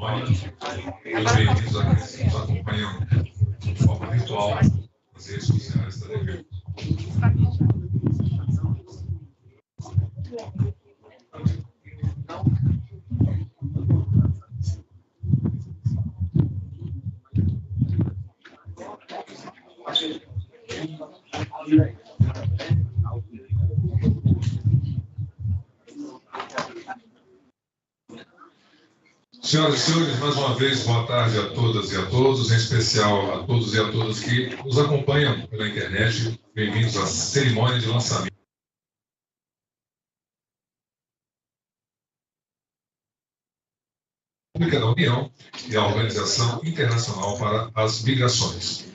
Simone. Todos bem-vindos àqueles que nos acompanham de forma virtual nas redes sociais da DPU. Senhoras e senhores, mais uma vez, boa tarde a todas e a todos, em especial a todos e a todas que nos acompanham pela internet. Bem-vindos à cerimônia de lançamento Pública da União e a Organização Internacional para as Migrações.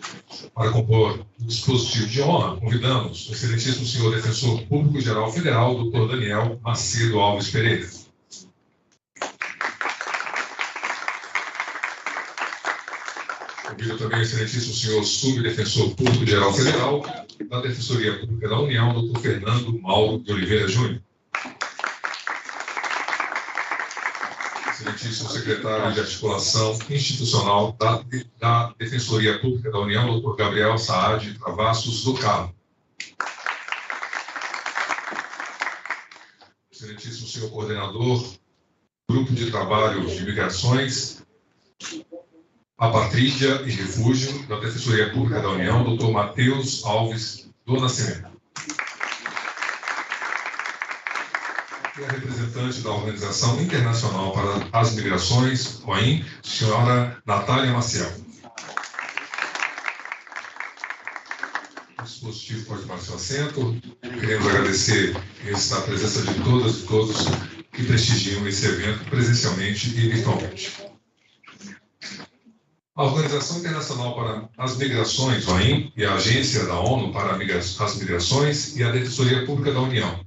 Para compor o dispositivo de honra, convidamos o excelentíssimo senhor Defensor Público-Geral Federal, Dr. Daniel Macedo Alves Pereira. Convido também o excelentíssimo senhor Subdefensor Público-Geral Federal da Defensoria Pública da União, Dr. Fernando Mauro de Oliveira Júnior. Excelentíssimo secretário de Articulação Institucional da Defensoria Pública da União, Dr. Gabriel Saad Travassos do Carmo. Excelentíssimo senhor coordenador do Grupo de Trabalho de Migrações, Apatrídia e Refúgio da Defensoria Pública da União, Dr. Matheus Alves do Nascimento. E a representante da Organização Internacional para as Migrações, OIM, senhora Natália Maciel. O dispositivo pode tomar seu assento. Queremos agradecer a presença de todas e todos que prestigiam esse evento presencialmente e virtualmente. A Organização Internacional para as Migrações, OIM, e a Agência da ONU para as Migrações e a Defensoria Pública da União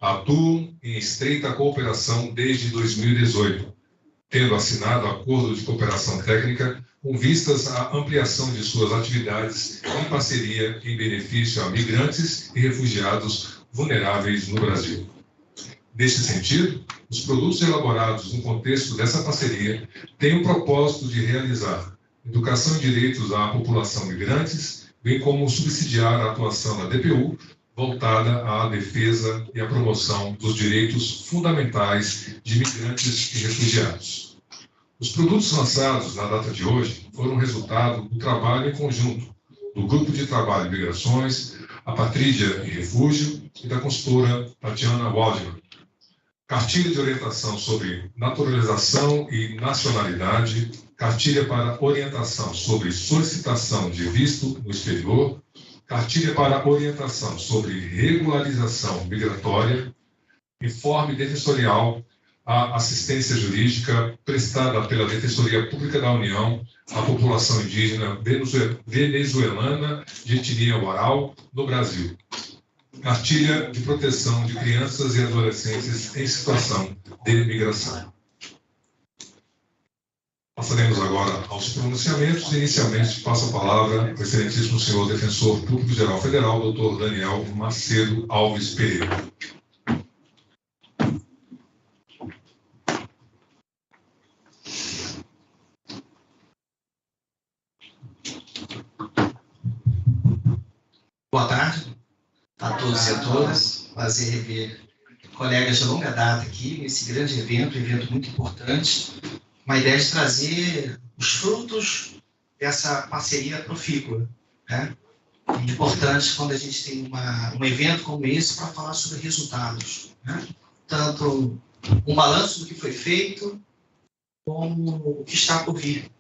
atuam em estreita cooperação desde 2018, tendo assinado acordo de cooperação técnica com vistas à ampliação de suas atividades em parceria em benefício a migrantes e refugiados vulneráveis no Brasil. Neste sentido, os produtos elaborados no contexto dessa parceria têm o propósito de realizar educação e direitos à população migrantes, bem como subsidiar a atuação da DPU voltada à defesa e à promoção dos direitos fundamentais de migrantes e refugiados. Os produtos lançados na data de hoje foram resultado do trabalho em conjunto do Grupo de Trabalho de Migrações, Apatrídia e Refúgio e da consultora Tatiana Waldman. Cartilha de orientação sobre naturalização e nacionalidade, cartilha para orientação sobre solicitação de visto no exterior, cartilha para orientação sobre regularização migratória, informe defensorial à assistência jurídica prestada pela Defensoria Pública da União à população indígena venezuelana de etnia Uarau no Brasil. Cartilha de proteção de crianças e adolescentes em situação de migração. Passaremos agora aos pronunciamentos. Inicialmente, passo a palavra ao excelentíssimo senhor Defensor Público-Geral Federal, Dr. Daniel Macedo Alves Pereira. Boa tarde a todos e a todas. Prazer rever colegas de longa data aqui nesse grande evento, um evento muito importante. Uma ideia de trazer os frutos dessa parceria profícua, né? É importante quando a gente tem um evento como esse para falar sobre resultados, né? Tanto um balanço do que foi feito, como o que está por vir.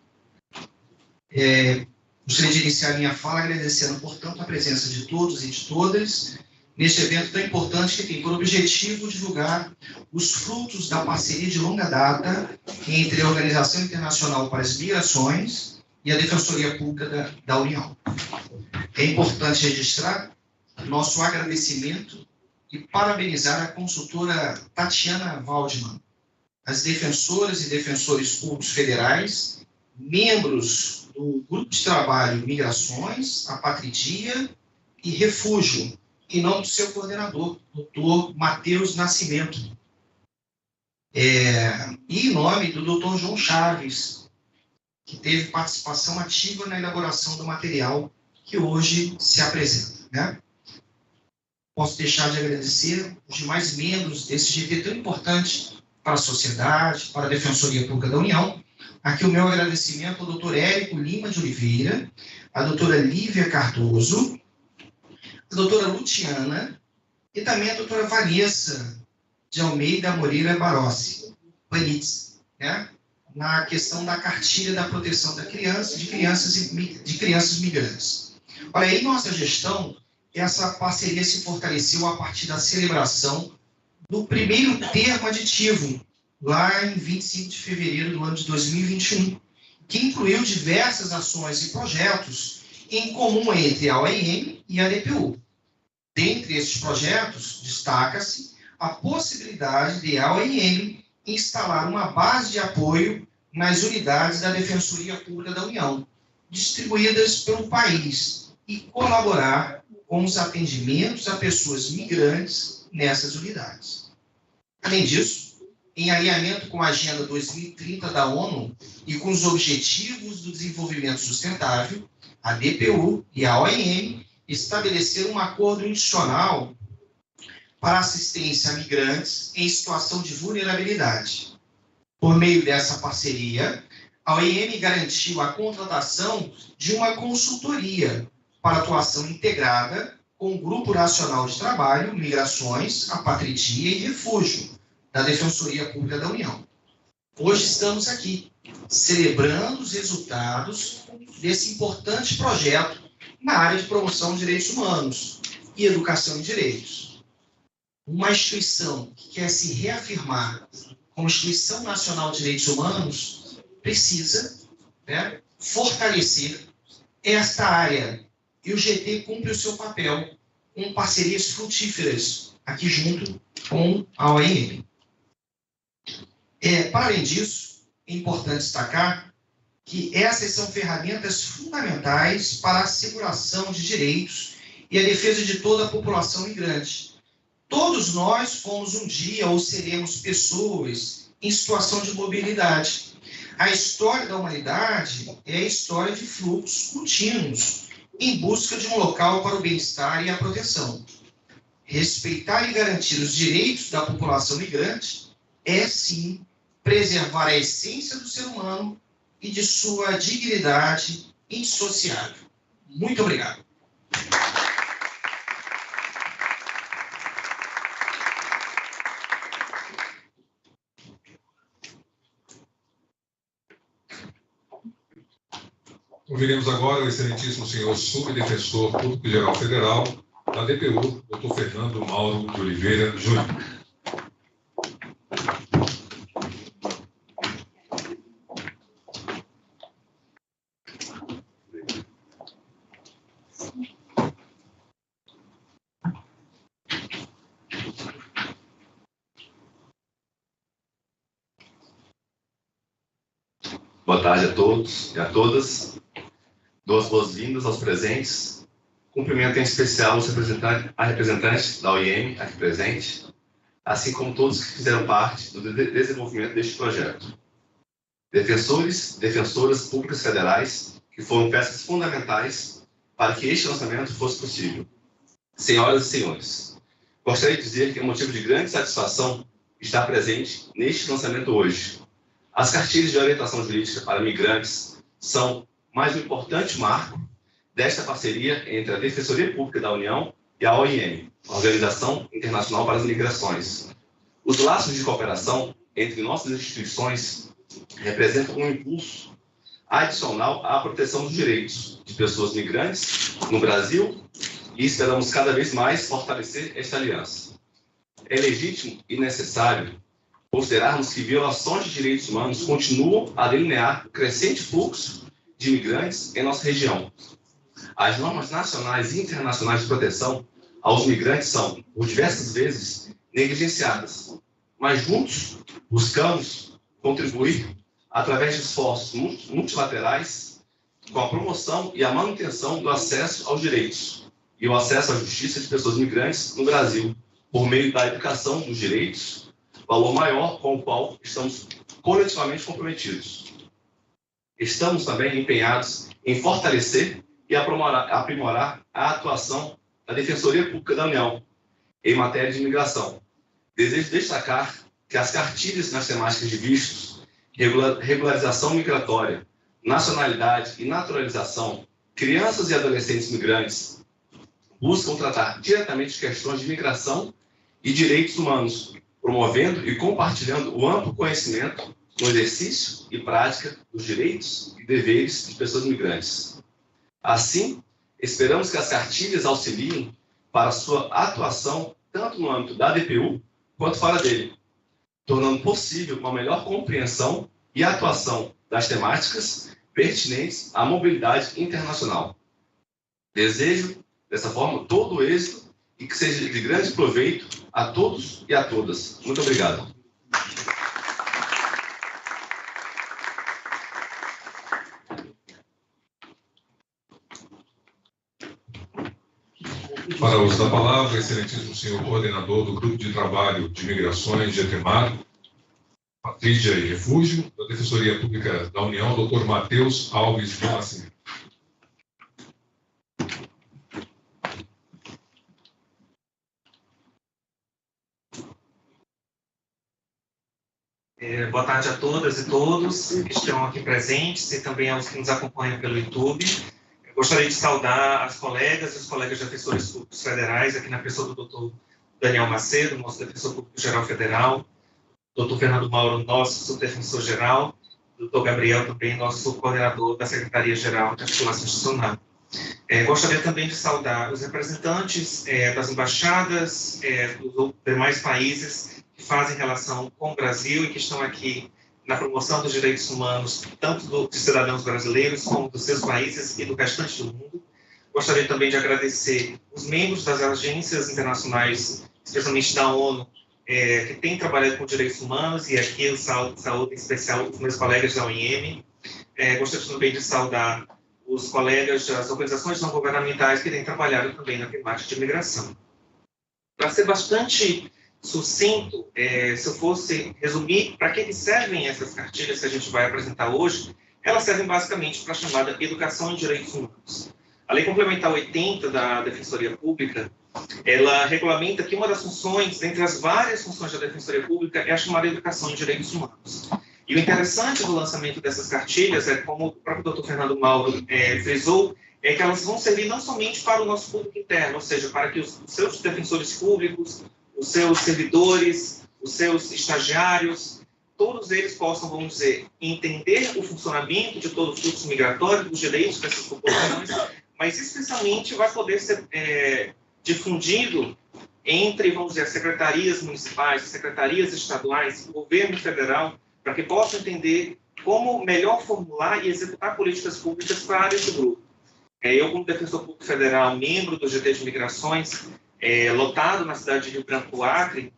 Gostaria de iniciar minha fala agradecendo, portanto, a presença de todos e de todas neste evento tão importante que tem por objetivo divulgar os frutos da parceria de longa data entre a Organização Internacional para as Migrações e a Defensoria Pública da União. É importante registrar nosso agradecimento e parabenizar a consultora Tatiana Waldman, as defensoras e defensores públicos federais, membros do Grupo de Trabalho Migrações, Apatrídia e Refúgio, em nome do seu coordenador, Dr. Matheus Nascimento. E em nome do Dr. João Chaves, que teve participação ativa na elaboração do material que hoje se apresenta, né? Posso deixar de agradecer os demais membros desse GT tão importante para a sociedade, para a Defensoria Pública da União. Aqui o meu agradecimento ao Dr. Érico Lima de Oliveira, à doutora Lívia Cardoso, à doutora Luciana e também à doutora Vanessa de Almeida Moreira Barossi, Panitz, né? Na questão da cartilha da proteção da criança, de crianças migrantes. Olha, em nossa gestão, essa parceria se fortaleceu a partir da celebração do primeiro termo aditivo, lá em 25 de fevereiro do ano de 2021, que incluiu diversas ações e projetos em comum entre a OIM e a DPU. Dentre esses projetos, destaca-se a possibilidade de a OIM instalar uma base de apoio nas unidades da Defensoria Pública da União, distribuídas pelo país, e colaborar com os atendimentos a pessoas migrantes nessas unidades. Além disso, em alinhamento com a Agenda 2030 da ONU e com os Objetivos do Desenvolvimento Sustentável, a DPU e a OIM estabeleceram um acordo institucional para assistência a migrantes em situação de vulnerabilidade. Por meio dessa parceria, a OIM garantiu a contratação de uma consultoria para atuação integrada com o Grupo Nacional de Trabalho, Migrações, Apatridia e Refúgio, da Defensoria Pública da União. Hoje estamos aqui, celebrando os resultados desse importante projeto na área de promoção de direitos humanos e educação em direitos. Uma instituição que quer se reafirmar como Instituição Nacional de Direitos Humanos precisa, né, fortalecer esta área. E o GT cumpre o seu papel com parcerias frutíferas aqui junto com a OIM. Para além disso, é importante destacar que essas são ferramentas fundamentais para a asseguração de direitos e a defesa de toda a população migrante. Todos nós fomos um dia ou seremos pessoas em situação de mobilidade. A história da humanidade é a história de fluxos contínuos em busca de um local para o bem-estar e a proteção. Respeitar e garantir os direitos da população migrante é, sim, preservar a essência do ser humano e de sua dignidade indissociável. Muito obrigado. Ouviremos agora o excelentíssimo senhor subdefensor público-geral federal da DPU, Dr. Fernando Mauro de Oliveira Júnior. Boa tarde a todos e a todas. Dou as boas-vindas aos presentes. Cumprimento em especial a representante da OIM aqui presente, assim como todos que fizeram parte do desenvolvimento deste projeto. Defensores e defensoras públicas federais, que foram peças fundamentais para que este lançamento fosse possível. Senhoras e senhores, gostaria de dizer que é motivo de grande satisfação estar presente neste lançamento hoje. As cartilhas de orientação jurídica para migrantes são mais um importante marco desta parceria entre a Defensoria Pública da União e a OIM, Organização Internacional para as Migrações. Os laços de cooperação entre nossas instituições representam um impulso adicional à proteção dos direitos de pessoas migrantes no Brasil e esperamos cada vez mais fortalecer esta aliança. É legítimo e necessário considerarmos que violações de direitos humanos continuam a delinear o crescente fluxo de imigrantes em nossa região. As normas nacionais e internacionais de proteção aos migrantes são, por diversas vezes, negligenciadas, mas juntos buscamos contribuir através de esforços multilaterais com a promoção e a manutenção do acesso aos direitos e o acesso à justiça de pessoas migrantes no Brasil, por meio da educação dos direitos, valor maior com o qual estamos coletivamente comprometidos. Estamos também empenhados em fortalecer e aprimorar a atuação da Defensoria Pública da União em matéria de imigração. Desejo destacar que as cartilhas nas temáticas de vistos, regularização migratória, nacionalidade e naturalização, crianças e adolescentes migrantes, buscam tratar diretamente questões de migração e direitos humanos, promovendo e compartilhando o amplo conhecimento no exercício e prática dos direitos e deveres de pessoas migrantes. Assim, esperamos que as cartilhas auxiliem para sua atuação tanto no âmbito da DPU quanto fora dele, tornando possível uma melhor compreensão e atuação das temáticas pertinentes à mobilidade internacional. Desejo, dessa forma, todo o êxito e que seja de grande proveito a todos e a todas. Muito obrigado. Para o uso da palavra, excelentíssimo senhor coordenador do Grupo de Trabalho de Migrações, GETEMAR, Patrícia e Refúgio, da Defensoria Pública da União, doutor Matheus Alves do Nascimento. Boa tarde a todas e todos que estão aqui presentes e também aos que nos acompanham pelo YouTube. Eu gostaria de saudar as colegas e os colegas defensores públicos federais, aqui na pessoa do doutor Daniel Macedo, nosso defensor público geral federal, doutor Fernando Mauro, nosso subdefensor geral, doutor Gabriel também, nosso coordenador da Secretaria-Geral de Articulação Institucional. Gostaria também de saudar os representantes das embaixadas dos demais países que fazem relação com o Brasil e que estão aqui na promoção dos direitos humanos, tanto dos cidadãos brasileiros como dos seus países e do restante do mundo. Gostaria também de agradecer os membros das agências internacionais, especialmente da ONU, que têm trabalhado com direitos humanos, e aqui eu saúdo em especial os meus colegas da OIM. Gostaria também de saudar os colegas das organizações não governamentais que têm trabalhado também na temática de imigração. Para ser bastante sucinto, se eu fosse resumir para que servem essas cartilhas que a gente vai apresentar hoje, elas servem basicamente para a chamada Educação em Direitos Humanos. A Lei Complementar 80 da Defensoria Pública, ela regulamenta que uma das funções, dentre as várias funções da Defensoria Pública, é a chamada Educação em Direitos Humanos. E o interessante do lançamento dessas cartilhas como o próprio doutor Fernando Mauro frisou, é que elas vão servir não somente para o nosso público interno, ou seja, para que os seus defensores públicos, os seus servidores, os seus estagiários, todos eles possam, vamos dizer, entender o funcionamento de todo o fluxo migratório, dos direitos dessas populações, mas especialmente vai poder ser difundido entre, vamos dizer, as secretarias municipais, as secretarias estaduais, o governo federal, para que possam entender como melhor formular e executar políticas públicas para esse grupo. Eu, como defensor público federal, membro do GT de Migrações, lotado na cidade de Rio Branco do Acre,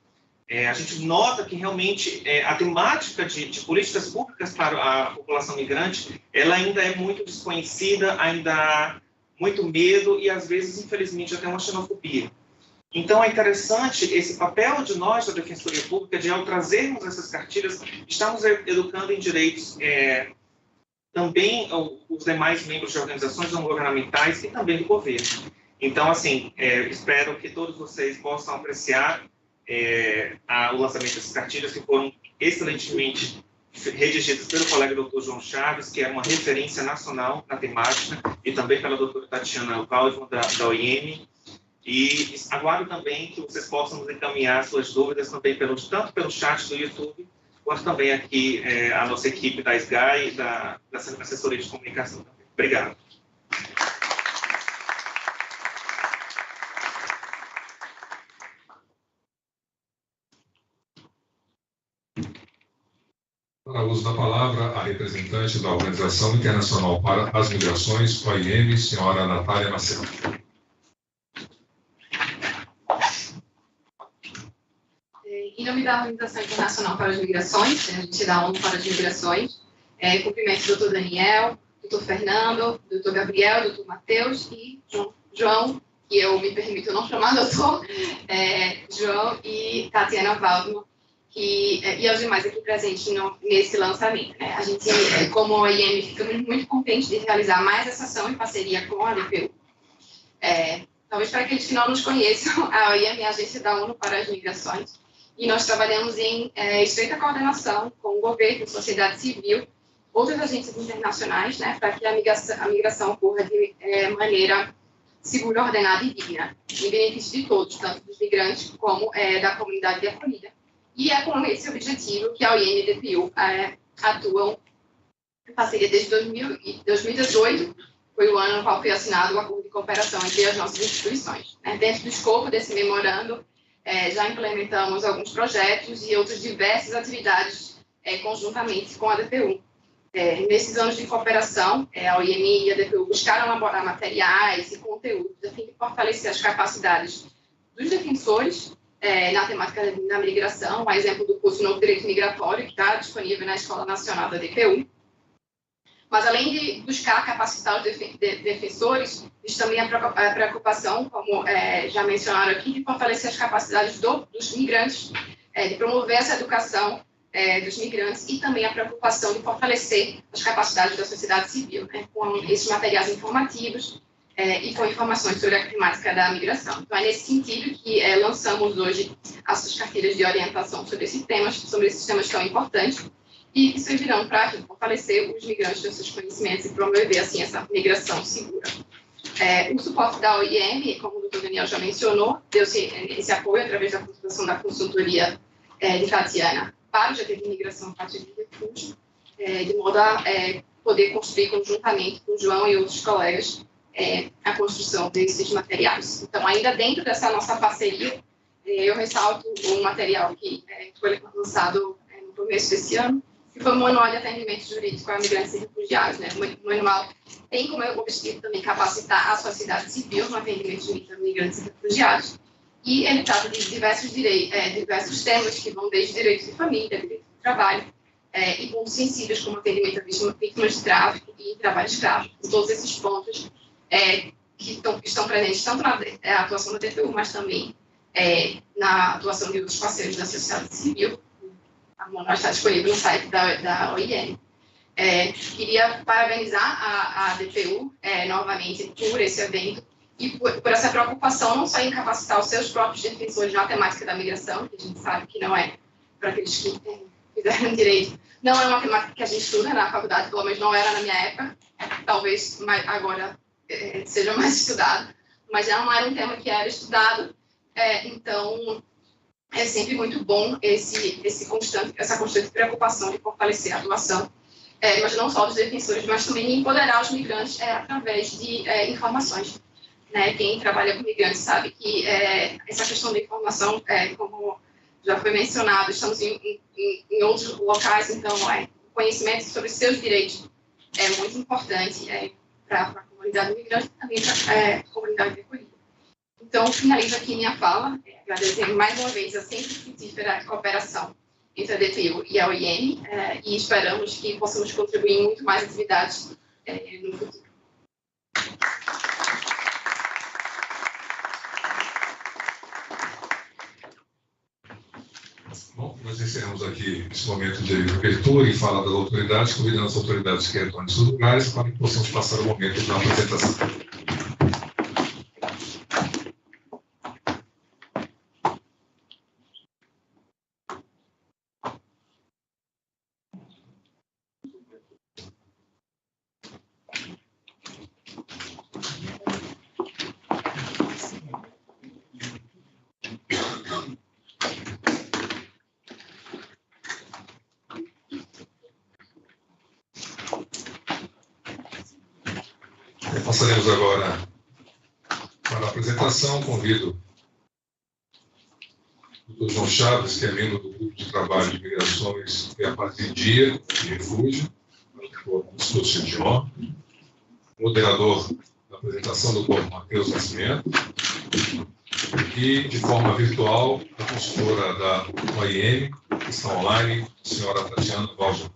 a gente nota que realmente a temática de políticas públicas para a população migrante, ela ainda é muito desconhecida, ainda há muito medo e, às vezes, infelizmente, até uma xenofobia. Então, é interessante esse papel de nós, da Defensoria Pública, de, ao trazermos essas cartilhas, estamos educando em direitos também os demais membros de organizações não governamentais e também do governo. Então, assim, espero que todos vocês possam apreciar o lançamento dessas cartilhas, que foram excelentemente redigidas pelo colega Dr. João Chaves, que é uma referência nacional na temática, e também pela doutora Tatiana Waldman, da OIM. E aguardo também que vocês possam nos encaminhar suas dúvidas também tanto pelo chat do YouTube, quanto também aqui a nossa equipe da SGAI e da Assessoria de Comunicação também. Obrigado. Para o uso da palavra, a representante da Organização Internacional para as Migrações, OIM, senhora Natália Macedo. Em nome da Organização Internacional para as Migrações, a gente da ONU para as Migrações, cumprimento o doutor Daniel, doutor Fernando, doutor Gabriel, doutor Matheus e João, que eu me permito não chamar doutor, João e Tatiana Waldman, e aos demais aqui presentes nesse lançamento. Né? A gente, como OIM, fica muito contente de realizar mais essa ação em parceria com a DPU. Talvez para aqueles que não nos conheçam, a OIM é a Agência da ONU para as Migrações, e nós trabalhamos em estreita coordenação com o governo, sociedade civil, outras agências internacionais, né, para que a migração ocorra de maneira segura, ordenada e digna, em benefício de todos, tanto dos migrantes como da comunidade de acolhida. E é com esse objetivo que a OIM e a DPU atuam em parceria desde 2018, foi o ano no qual foi assinado o acordo de cooperação entre as nossas instituições. Né? Dentro do escopo desse memorando, já implementamos alguns projetos e outras diversas atividades conjuntamente com a DPU. Nesses anos de cooperação, a OIM e a DPU buscaram elaborar materiais e conteúdos a fim de fortalecer as capacidades dos defensores na temática da migração, a exemplo do curso Novo Direito Migratório, que está disponível na Escola Nacional da DPU. Mas, além de buscar capacitar os defensores, existe também a preocupação, como já mencionaram aqui, de fortalecer as capacidades dos migrantes, de promover essa educação dos migrantes e também a preocupação de fortalecer as capacidades da sociedade civil, né, com esses materiais informativos e com informações sobre a temática da migração. Então, é nesse sentido que lançamos hoje as cartilhas de orientação sobre esses temas tão importantes e que servirão para fortalecer os migrantes nos seus conhecimentos e promover, assim, essa migração segura. O suporte da OIM, como o doutor Daniel já mencionou, deu-se esse apoio através da contratação da consultoria de Tatiana para o GT de Migração a partir de refúgio, de modo a poder construir conjuntamente com o João e outros colegas a construção desses materiais. Então, ainda dentro dessa nossa parceria, eu ressalto um material que foi lançado no começo desse ano, que foi o Manual de Atendimento Jurídico a Migrantes e Refugiados. Né? O manual tem como objetivo também capacitar a sociedade civil no atendimento jurídico a migrantes e refugiados, e ele trata de diversos temas que vão desde direitos de família, direito do trabalho, e pontos sensíveis como atendimento a vítimas de tráfico e trabalho escravo. Todos esses pontos que estão presentes tanto na atuação da DPU, mas também na atuação de outros parceiros da sociedade civil. A manual está disponível no site da OIM. Queria parabenizar a DPU novamente por esse evento e por essa preocupação não só em capacitar os seus próprios defensores na temática da migração, que a gente sabe que não é para aqueles que fizeram direito, não é uma temática que a gente estuda na faculdade, pelo menos não era na minha época, talvez agora seja mais estudado, mas já não era um tema que era estudado, então é sempre muito bom essa constante preocupação de fortalecer a atuação, mas não só dos defensores, mas também de empoderar os migrantes através de informações. Né? Quem trabalha com migrantes sabe que essa questão da informação, como já foi mencionado, estamos em outros locais, então o conhecimento sobre seus direitos é muito importante para a comunidade migrante e também para a comunidade acolhida. Então, finalizo aqui minha fala, agradecendo mais uma vez a sempre frutífera cooperação entre a DPU e a OIM, e esperamos que possamos contribuir em muito mais atividades no futuro. Bom, nós encerramos aqui esse momento de abertura e fala das autoridades, convidando as autoridades que atuam em seus lugares para que possamos passar o momento da apresentação. Passaremos agora para a apresentação. Convido o Dr. João Chaves, que é membro do Grupo de Trabalho de Migrações e a partir de Refúgio, o discurso de honra, moderador da apresentação, Dr. Matheus Nascimento, e, de forma virtual, a consultora da OIM, que está online, a senhora Tatiana Valja.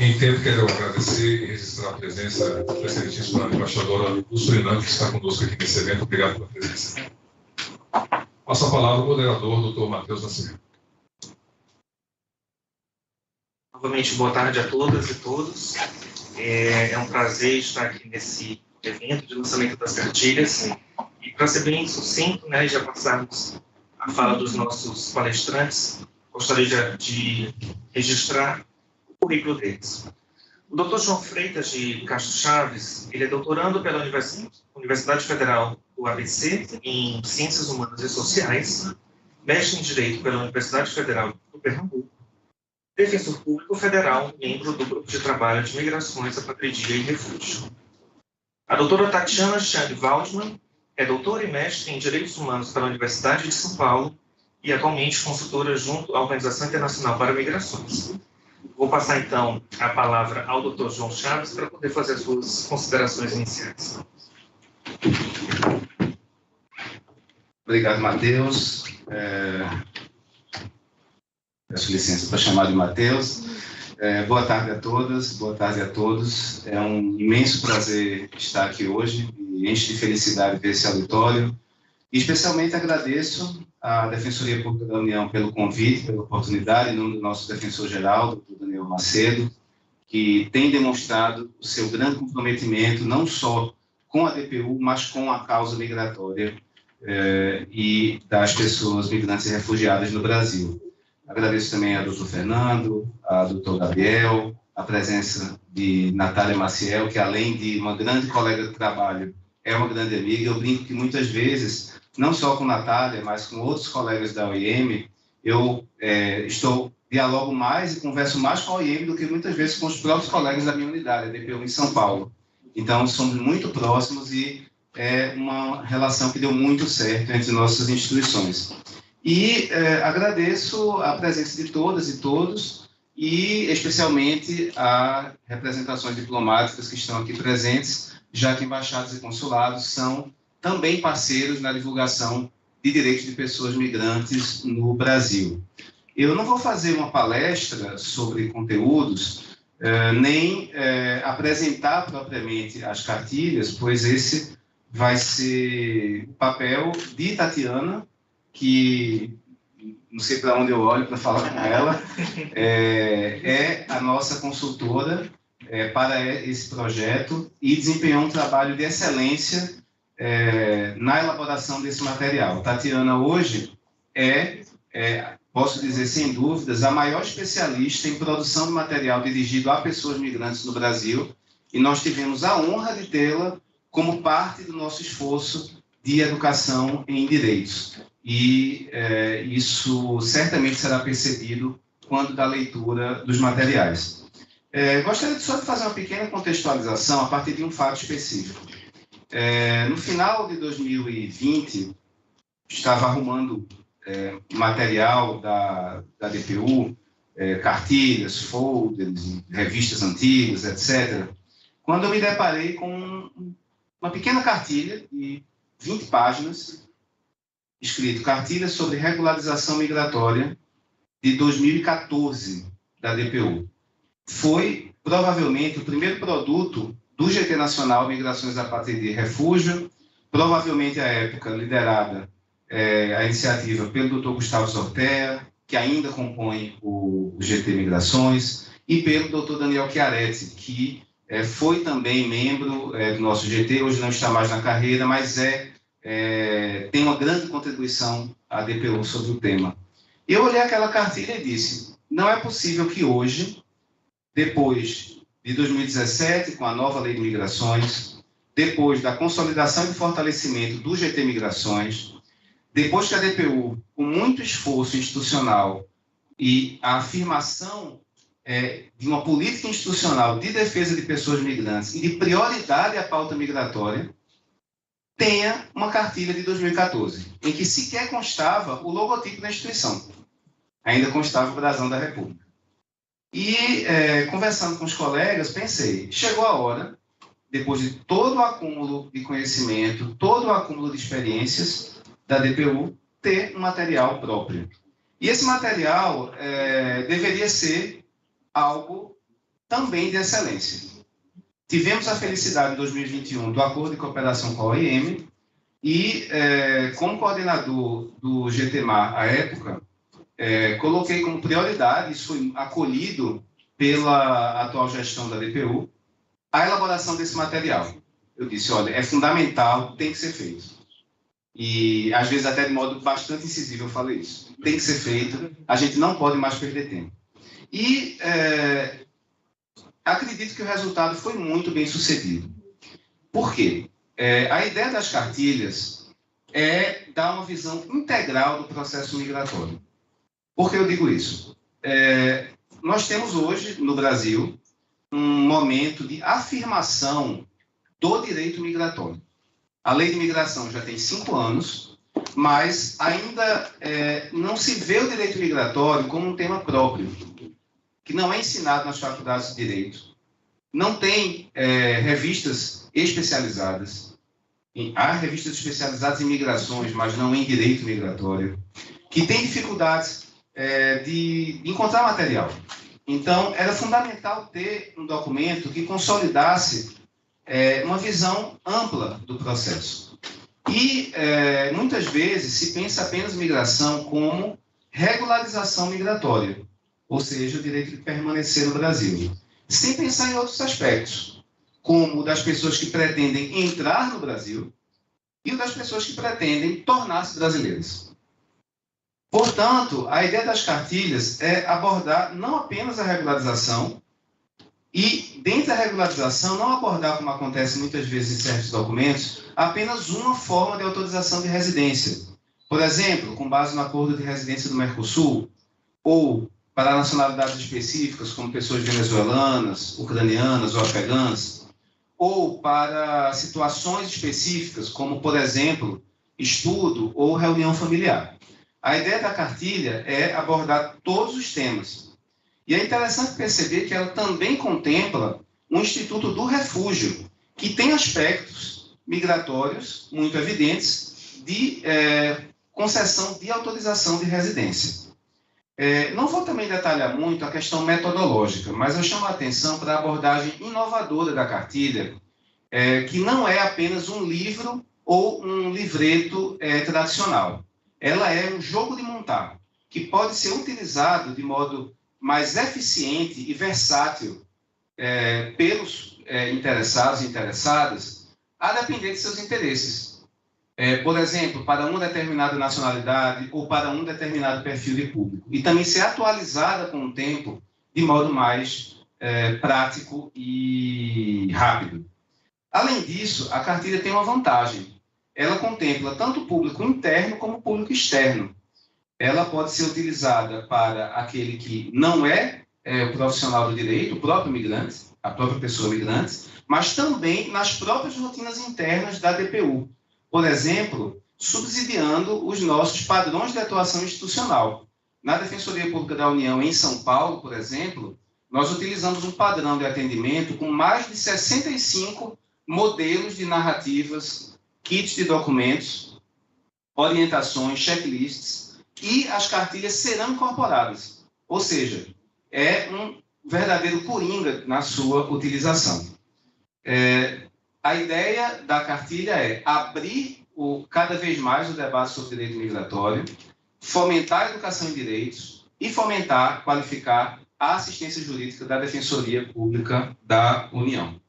Em tempo, quero agradecer e registrar a presença da excelentíssima embaixadora do Suriname, que está conosco aqui nesse evento. Obrigado pela presença. Passo a palavra ao moderador, doutor Matheus Nascimento. Novamente, boa tarde a todas e todos. É um prazer estar aqui nesse evento de lançamento das cartilhas. E para ser bem sucinto, né, já passarmos a fala dos nossos palestrantes, gostaria de registrar o currículo deles. O Dr. João Freitas de Castro Chaves, ele é doutorando pela Universidade Federal do ABC em Ciências Humanas e Sociais, mestre em Direito pela Universidade Federal do Pernambuco, defensor público federal, membro do Grupo de Trabalho de Migrações, Apatridia e Refúgio. A doutora Tatiana Chang Waldman é doutora e mestre em Direitos Humanos pela Universidade de São Paulo e atualmente consultora junto à Organização Internacional para Migrações. Vou passar, então, a palavra ao Dr. João Chaves para poder fazer as suas considerações iniciais. Obrigado, Matheus. Peço licença para chamar de Matheus. Boa tarde a todas, boa tarde a todos. É um imenso prazer estar aqui hoje e enche de felicidade ver esse auditório. E especialmente agradeço à Defensoria Pública da União pelo convite, pela oportunidade, em nome do nosso defensor-geral, Dr. Daniel Macedo, que tem demonstrado o seu grande comprometimento, não só com a DPU, mas com a causa migratória e das pessoas migrantes e refugiadas no Brasil. Agradeço também a doutor Fernando, a doutor Gabriel, a presença de Natália Maciel, que além de uma grande colega de trabalho, é uma grande amiga. Eu brinco que muitas vezes, não só com Natália, mas com outros colegas da OIM, eu dialogo mais e converso mais com a OIM do que muitas vezes com os próprios colegas da minha unidade, a DPU em São Paulo. Então, somos muito próximos e é uma relação que deu muito certo entre nossas instituições. E agradeço a presença de todas e todos, e especialmente a representações diplomáticas que estão aqui presentes, já que embaixadas e consulados são também parceiros na divulgação de direitos de pessoas migrantes no Brasil. Eu não vou fazer uma palestra sobre conteúdos, nem apresentar propriamente as cartilhas, pois esse vai ser o papel de Tatiana, que não sei para onde eu olho para falar com ela, é a nossa consultora para esse projeto e desempenhou um trabalho de excelência na elaboração desse material. Tatiana hoje posso dizer sem dúvidas, a maior especialista em produção de material dirigido a pessoas migrantes no Brasil, e nós tivemos a honra de tê-la como parte do nosso esforço de educação em direitos. E isso certamente será percebido quando da leitura dos materiais. Gostaria só de fazer uma pequena contextualização a partir de um fato específico. No final de 2020, estava arrumando material da DPU, cartilhas, folders, revistas antigas, etc., quando eu me deparei com uma pequena cartilha de 20 páginas, escrito Cartilha sobre Regularização Migratória de 2014 da DPU. Foi provavelmente o primeiro produto do GT Nacional Migrações, Apatridia e Refúgio, provavelmente à época liderada a iniciativa pelo Dr. Gustavo Sortea, que ainda compõe o GT Migrações, e pelo Dr. Daniel Chiaretti, que foi também membro do nosso GT, hoje não está mais na carreira, mas tem uma grande contribuição à DPU sobre o tema. Eu olhei aquela cartilha e disse, não é possível que hoje, depois de 2017, com a nova Lei de Migrações, depois da consolidação e fortalecimento do GT Migrações, depois que a DPU, com muito esforço institucional e a afirmação de uma política institucional de defesa de pessoas migrantes e de prioridade à pauta migratória, tenha uma cartilha de 2014, em que sequer constava o logotipo da instituição. Ainda constava o brasão da República. E, conversando com os colegas, pensei, chegou a hora, depois de todo o acúmulo de conhecimento, todo o acúmulo de experiências da DPU, ter um material próprio. E esse material deveria ser algo também de excelência. Tivemos a felicidade em 2021 do acordo de cooperação com a OIM e, como coordenador do GTMAR à época, coloquei como prioridade, isso foi acolhido pela atual gestão da DPU, a elaboração desse material. Eu disse, olha, é fundamental, tem que ser feito. E, às vezes, até de modo bastante incisivo, eu falei isso. Tem que ser feito, a gente não pode mais perder tempo. E acredito que o resultado foi muito bem sucedido. Por quê? A ideia das cartilhas é dar uma visão integral do processo migratório. Por que eu digo isso? Nós temos hoje, no Brasil, um momento de afirmação do direito migratório. A lei de migração já tem 5 anos, mas ainda não se vê o direito migratório como um tema próprio, que não é ensinado nas faculdades de direito. Não tem revistas especializadas. Há revistas especializadas em migrações, mas não em direito migratório, que tem dificuldades de encontrar material. Então, era fundamental ter um documento que consolidasse uma visão ampla do processo. E, muitas vezes, se pensa apenas migração como regularização migratória, ou seja, o direito de permanecer no Brasil, sem pensar em outros aspectos, como o das pessoas que pretendem entrar no Brasil e o das pessoas que pretendem tornar-se brasileiras. Portanto, a ideia das cartilhas é abordar não apenas a regularização e, dentro da regularização, não abordar, como acontece muitas vezes em certos documentos, apenas uma forma de autorização de residência. Por exemplo, com base no acordo de residência do Mercosul, ou para nacionalidades específicas, como pessoas venezuelanas, ucranianas ou afegãs, ou para situações específicas, como, por exemplo, estudo ou reunião familiar. A ideia da cartilha é abordar todos os temas. E é interessante perceber que ela também contempla um Instituto do Refúgio, que tem aspectos migratórios muito evidentes de concessão de autorização de residência. Não vou também detalhar muito a questão metodológica, mas eu chamo a atenção para a abordagem inovadora da cartilha, que não é apenas um livro ou um livreto tradicional. Ela é um jogo de montar, que pode ser utilizado de modo mais eficiente e versátil pelos interessados e interessadas, a depender de seus interesses. Por exemplo, para uma determinada nacionalidade ou para um determinado perfil de público. E também ser atualizada com o tempo de modo mais prático e rápido. Além disso, a cartilha tem uma vantagem. Ela contempla tanto o público interno como o público externo. Ela pode ser utilizada para aquele que não é o profissional do direito, o próprio migrante, a própria pessoa migrante, mas também nas próprias rotinas internas da DPU. Por exemplo, subsidiando os nossos padrões de atuação institucional. Na Defensoria Pública da União, em São Paulo, por exemplo, nós utilizamos um padrão de atendimento com mais de 65 modelos de narrativas, kits de documentos, orientações, checklists, e as cartilhas serão incorporadas. Ou seja, é um verdadeiro coringa na sua utilização. A ideia da cartilha é abrir cada vez mais o debate sobre direito migratório, fomentar a educação em direitos e fomentar, qualificar a assistência jurídica da Defensoria Pública da União.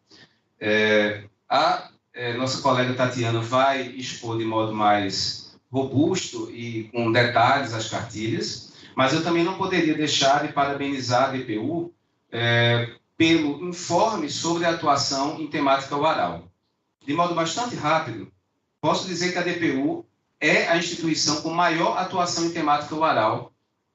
Nossa colega Tatiana vai expor de modo mais robusto e com detalhes as cartilhas, mas eu também não poderia deixar de parabenizar a DPU pelo informe sobre a atuação em temática oral. De modo bastante rápido, posso dizer que a DPU é a instituição com maior atuação em temática oral,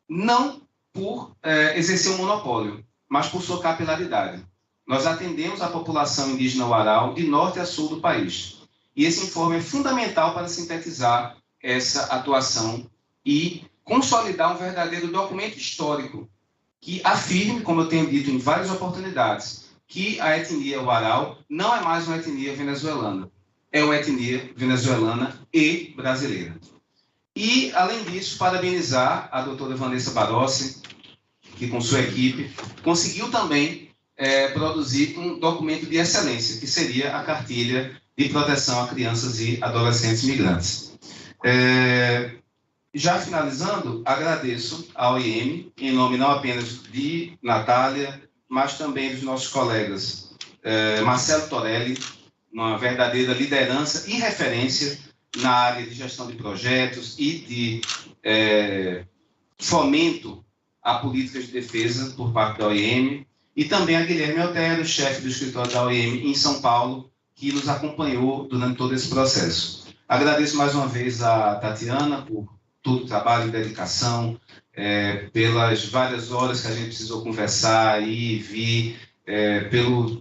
não por exercer um monopólio, mas por sua capilaridade. Nós atendemos a população indígena oral de norte a sul do país. E esse informe é fundamental para sintetizar essa atuação e consolidar um verdadeiro documento histórico que afirme, como eu tenho dito em várias oportunidades, que a etnia oral não é mais uma etnia venezuelana, é uma etnia venezuelana e brasileira. E, além disso, parabenizar a doutora Vanessa Barossi, que com sua equipe conseguiu também produzir um documento de excelência, que seria a cartilha de proteção a crianças e adolescentes migrantes. Já finalizando, agradeço ao IEM, em nome não apenas de Natália, mas também dos nossos colegas Marcelo Torelli, uma verdadeira liderança e referência na área de gestão de projetos e de fomento a políticas de defesa por parte da OIM, e também a Guilherme Otero, chefe do escritório da OIM em São Paulo, que nos acompanhou durante todo esse processo. Agradeço mais uma vez a Tatiana por todo o trabalho e dedicação, pelas várias horas que a gente precisou conversar e vir,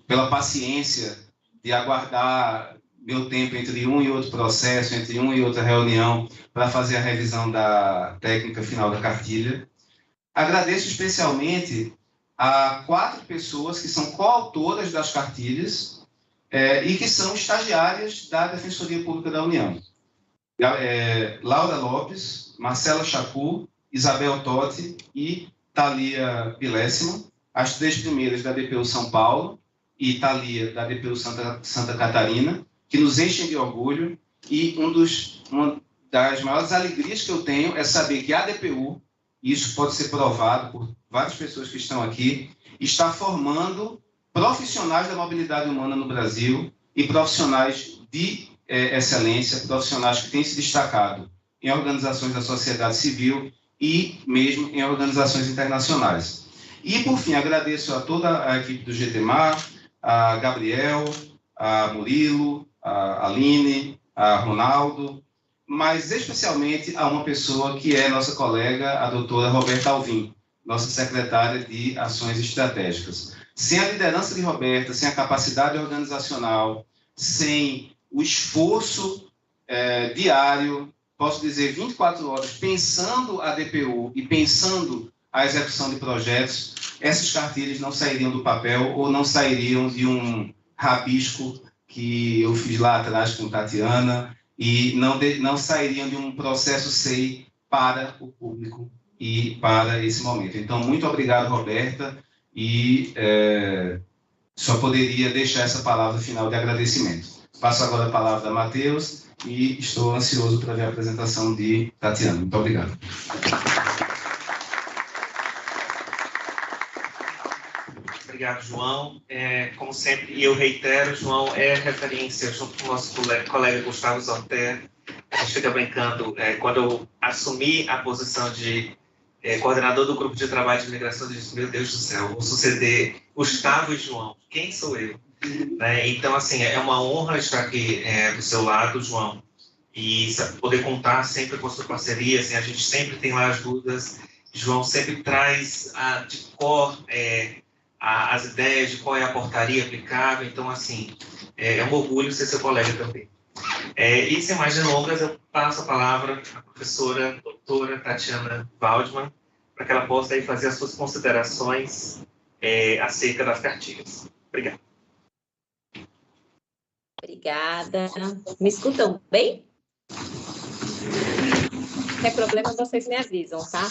pela paciência de aguardar meu tempo entre um e outro processo, entre uma e outra reunião, para fazer a revisão da técnica final da cartilha. Agradeço especialmente a 4 pessoas que são coautoras das cartilhas e que são estagiárias da Defensoria Pública da União. Laura Lopes, Marcela Chacu, Isabel Totti e Thalia Pilésimo, as 3 primeiras da DPU São Paulo e Thalia da DPU Santa Catarina, que nos enchem de orgulho, e uma das maiores alegrias que eu tenho é saber que a DPU, isso pode ser provado por várias pessoas que estão aqui, está formando profissionais da mobilidade humana no Brasil e profissionais de excelência, profissionais que têm se destacado em organizações da sociedade civil e mesmo em organizações internacionais. E, por fim, agradeço a toda a equipe do GTMAR, a Gabriel, a Murilo, a Aline, a Ronaldo, mas especialmente a uma pessoa que é nossa colega, a doutora Roberta Alvim, nossa secretária de Ações Estratégicas. Sem a liderança de Roberta, sem a capacidade organizacional, sem o esforço diário, posso dizer 24 horas, pensando a DPU e pensando a execução de projetos, essas cartilhas não sairiam do papel ou não sairiam de um rabisco que eu fiz lá atrás com Tatiana, e não sairiam de um processo SEI para o público e para esse momento. Então, muito obrigado, Roberta, e só poderia deixar essa palavra final de agradecimento. Passo agora a palavra a Matheus e estou ansioso para ver a apresentação de Tatiana. Muito obrigado. Obrigado, João. Como sempre, e eu reitero, João é referência junto com o nosso colega Gustavo Zotter. A gente fica brincando, quando eu assumi a posição de coordenador do grupo de trabalho de imigração, eu disse, meu Deus do céu, vou suceder Gustavo e João. Quem sou eu? Então, assim, é uma honra estar aqui do seu lado, João, e poder contar sempre com a sua parceria. Assim, a gente sempre tem lá as dúvidas. João sempre traz de cor as ideias de qual é a portaria aplicável. Então, assim, é um orgulho ser seu colega também. E sem mais delongas, eu passo a palavra à professora doutora Tatiana Waldman, para que ela possa aí fazer as suas considerações acerca das cartilhas. Obrigado. Obrigada. Me escutam bem? Se tem problema, vocês me avisam, tá?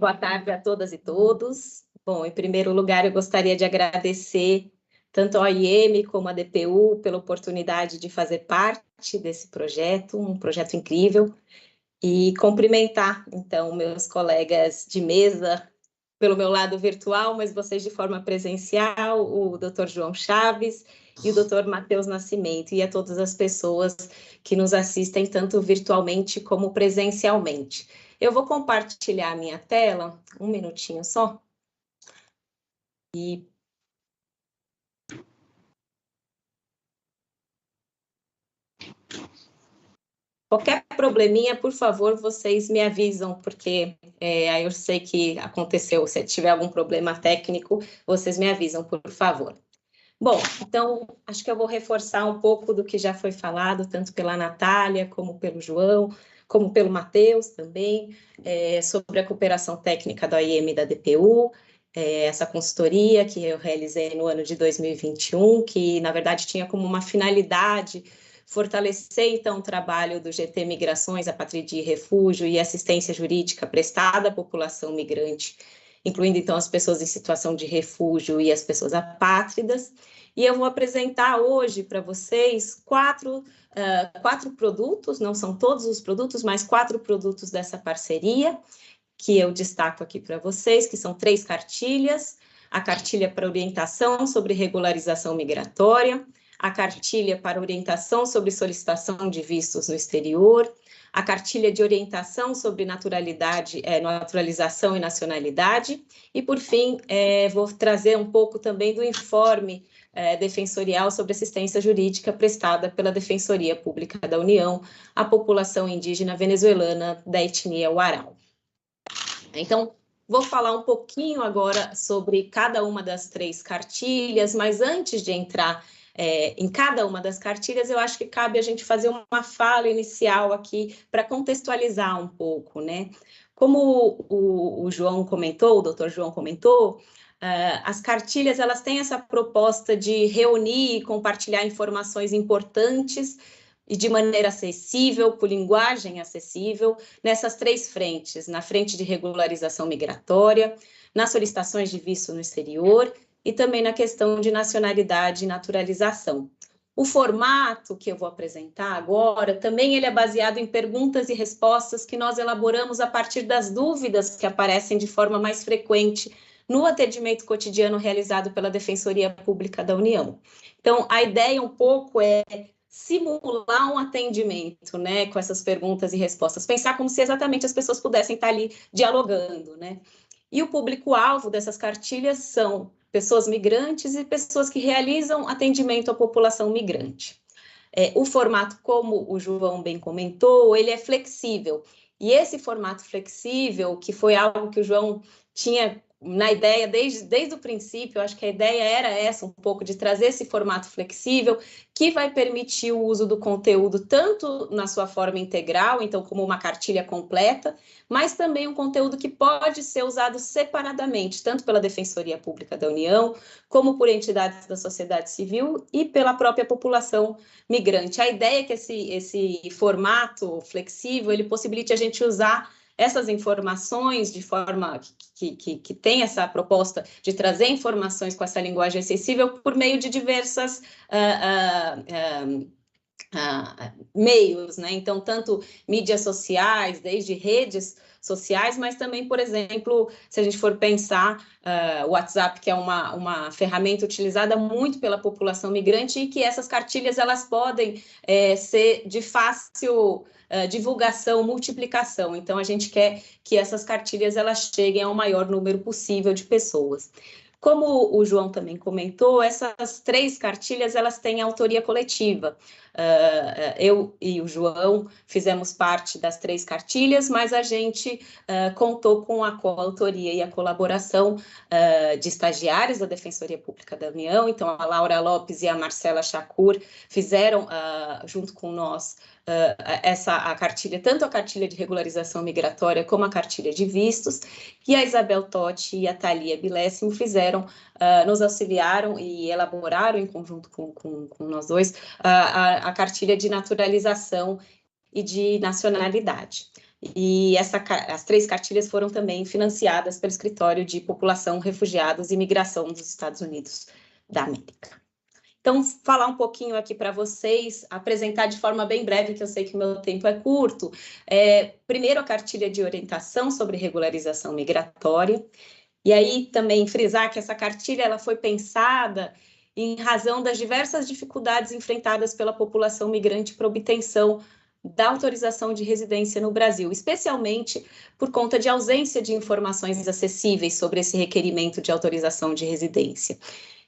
Boa tarde a todas e todos. Bom, em primeiro lugar, eu gostaria de agradecer tanto a OIM como a DPU pela oportunidade de fazer parte desse projeto, um projeto incrível, e cumprimentar, então, meus colegas de mesa, pelo meu lado virtual, mas vocês de forma presencial, o Dr. João Chaves e o Dr. Matheus Nascimento, e a todas as pessoas que nos assistem, tanto virtualmente como presencialmente. Eu vou compartilhar a minha tela, um minutinho só. E qualquer probleminha, por favor, vocês me avisam, porque aí eu sei que aconteceu. Se tiver algum problema técnico, vocês me avisam, por favor. Bom, então, acho que eu vou reforçar um pouco do que já foi falado, tanto pela Natália, como pelo João, como pelo Matheus também, sobre a cooperação técnica da OIM e da DPU, essa consultoria que eu realizei no ano de 2021, que, na verdade, tinha como uma finalidade fortalecer, então, o trabalho do GT Migrações, a Patria de Refúgio e assistência jurídica prestada à população migrante incluindo, então, as pessoas em situação de refúgio e as pessoas apátridas. E eu vou apresentar hoje para vocês quatro produtos, não são todos os produtos, mas 4 produtos dessa parceria, que eu destaco aqui para vocês, que são 3 cartilhas: a cartilha para orientação sobre regularização migratória, a cartilha para orientação sobre solicitação de vistos no exterior, a cartilha de orientação sobre naturalização e nacionalidade, e, por fim, vou trazer um pouco também do informe defensorial sobre assistência jurídica prestada pela Defensoria Pública da União à população indígena venezuelana da etnia Huaral. Então, vou falar um pouquinho agora sobre cada uma das 3 cartilhas, mas antes de entrar em cada uma das cartilhas, eu acho que cabe a gente fazer uma fala inicial aqui para contextualizar um pouco, né? Como o João comentou, o doutor João comentou, as cartilhas, elas têm essa proposta de reunir e compartilhar informações importantes e de maneira acessível, por linguagem acessível, nessas 3 frentes: na frente de regularização migratória, nas solicitações de visto no exterior e também na questão de nacionalidade e naturalização. O formato que eu vou apresentar agora, também ele é baseado em perguntas e respostas que nós elaboramos a partir das dúvidas que aparecem de forma mais frequente no atendimento cotidiano realizado pela Defensoria Pública da União. Então, a ideia um pouco é simular um atendimento, né, com essas perguntas e respostas, pensar como se exatamente as pessoas pudessem estar ali dialogando, né? E o público-alvo dessas cartilhas são pessoas migrantes e pessoas que realizam atendimento à população migrante. O formato, como o João bem comentou, ele é flexível. E esse formato flexível, que foi algo que o João tinha na ideia desde o princípio, eu acho que a ideia era essa, um pouco de trazer esse formato flexível, que vai permitir o uso do conteúdo tanto na sua forma integral, então como uma cartilha completa, mas também um conteúdo que pode ser usado separadamente, tanto pela Defensoria Pública da União, como por entidades da sociedade civil e pela própria população migrante. A ideia é que esse formato flexível, ele possibilite a gente usar essas informações de forma que tem essa proposta de trazer informações com essa linguagem acessível por meio de diversas meios, né? Então, tanto mídias sociais, desde redes sociais, mas também, por exemplo, se a gente for pensar, o WhatsApp, que é uma ferramenta utilizada muito pela população migrante e que essas cartilhas, elas podem ser de fácil divulgação, multiplicação. Então, a gente quer que essas cartilhas, elas cheguem ao maior número possível de pessoas. Como o João também comentou, essas 3 cartilhas, elas têm autoria coletiva. Eu e o João fizemos parte das 3 cartilhas, mas a gente contou com a coautoria e a colaboração de estagiários da Defensoria Pública da União. Então, a Laura Lopes e a Marcela Chacur fizeram, junto com nós, a cartilha, tanto a cartilha de regularização migratória como a cartilha de vistos, e a Isabel Totti e a Thalia Bilésimo nos auxiliaram e elaboraram em conjunto com nós dois a cartilha de naturalização e de nacionalidade. E as 3 cartilhas foram também financiadas pelo Escritório de População, Refugiados e Migração dos Estados Unidos da América. Então, falar um pouquinho aqui para vocês, apresentar de forma bem breve, que eu sei que o meu tempo é curto. Primeiro, a cartilha de orientação sobre regularização migratória. E aí, também frisar que essa cartilha ela foi pensada em razão das diversas dificuldades enfrentadas pela população migrante para obtenção da autorização de residência no Brasil, especialmente por conta de ausência de informações acessíveis sobre esse requerimento de autorização de residência.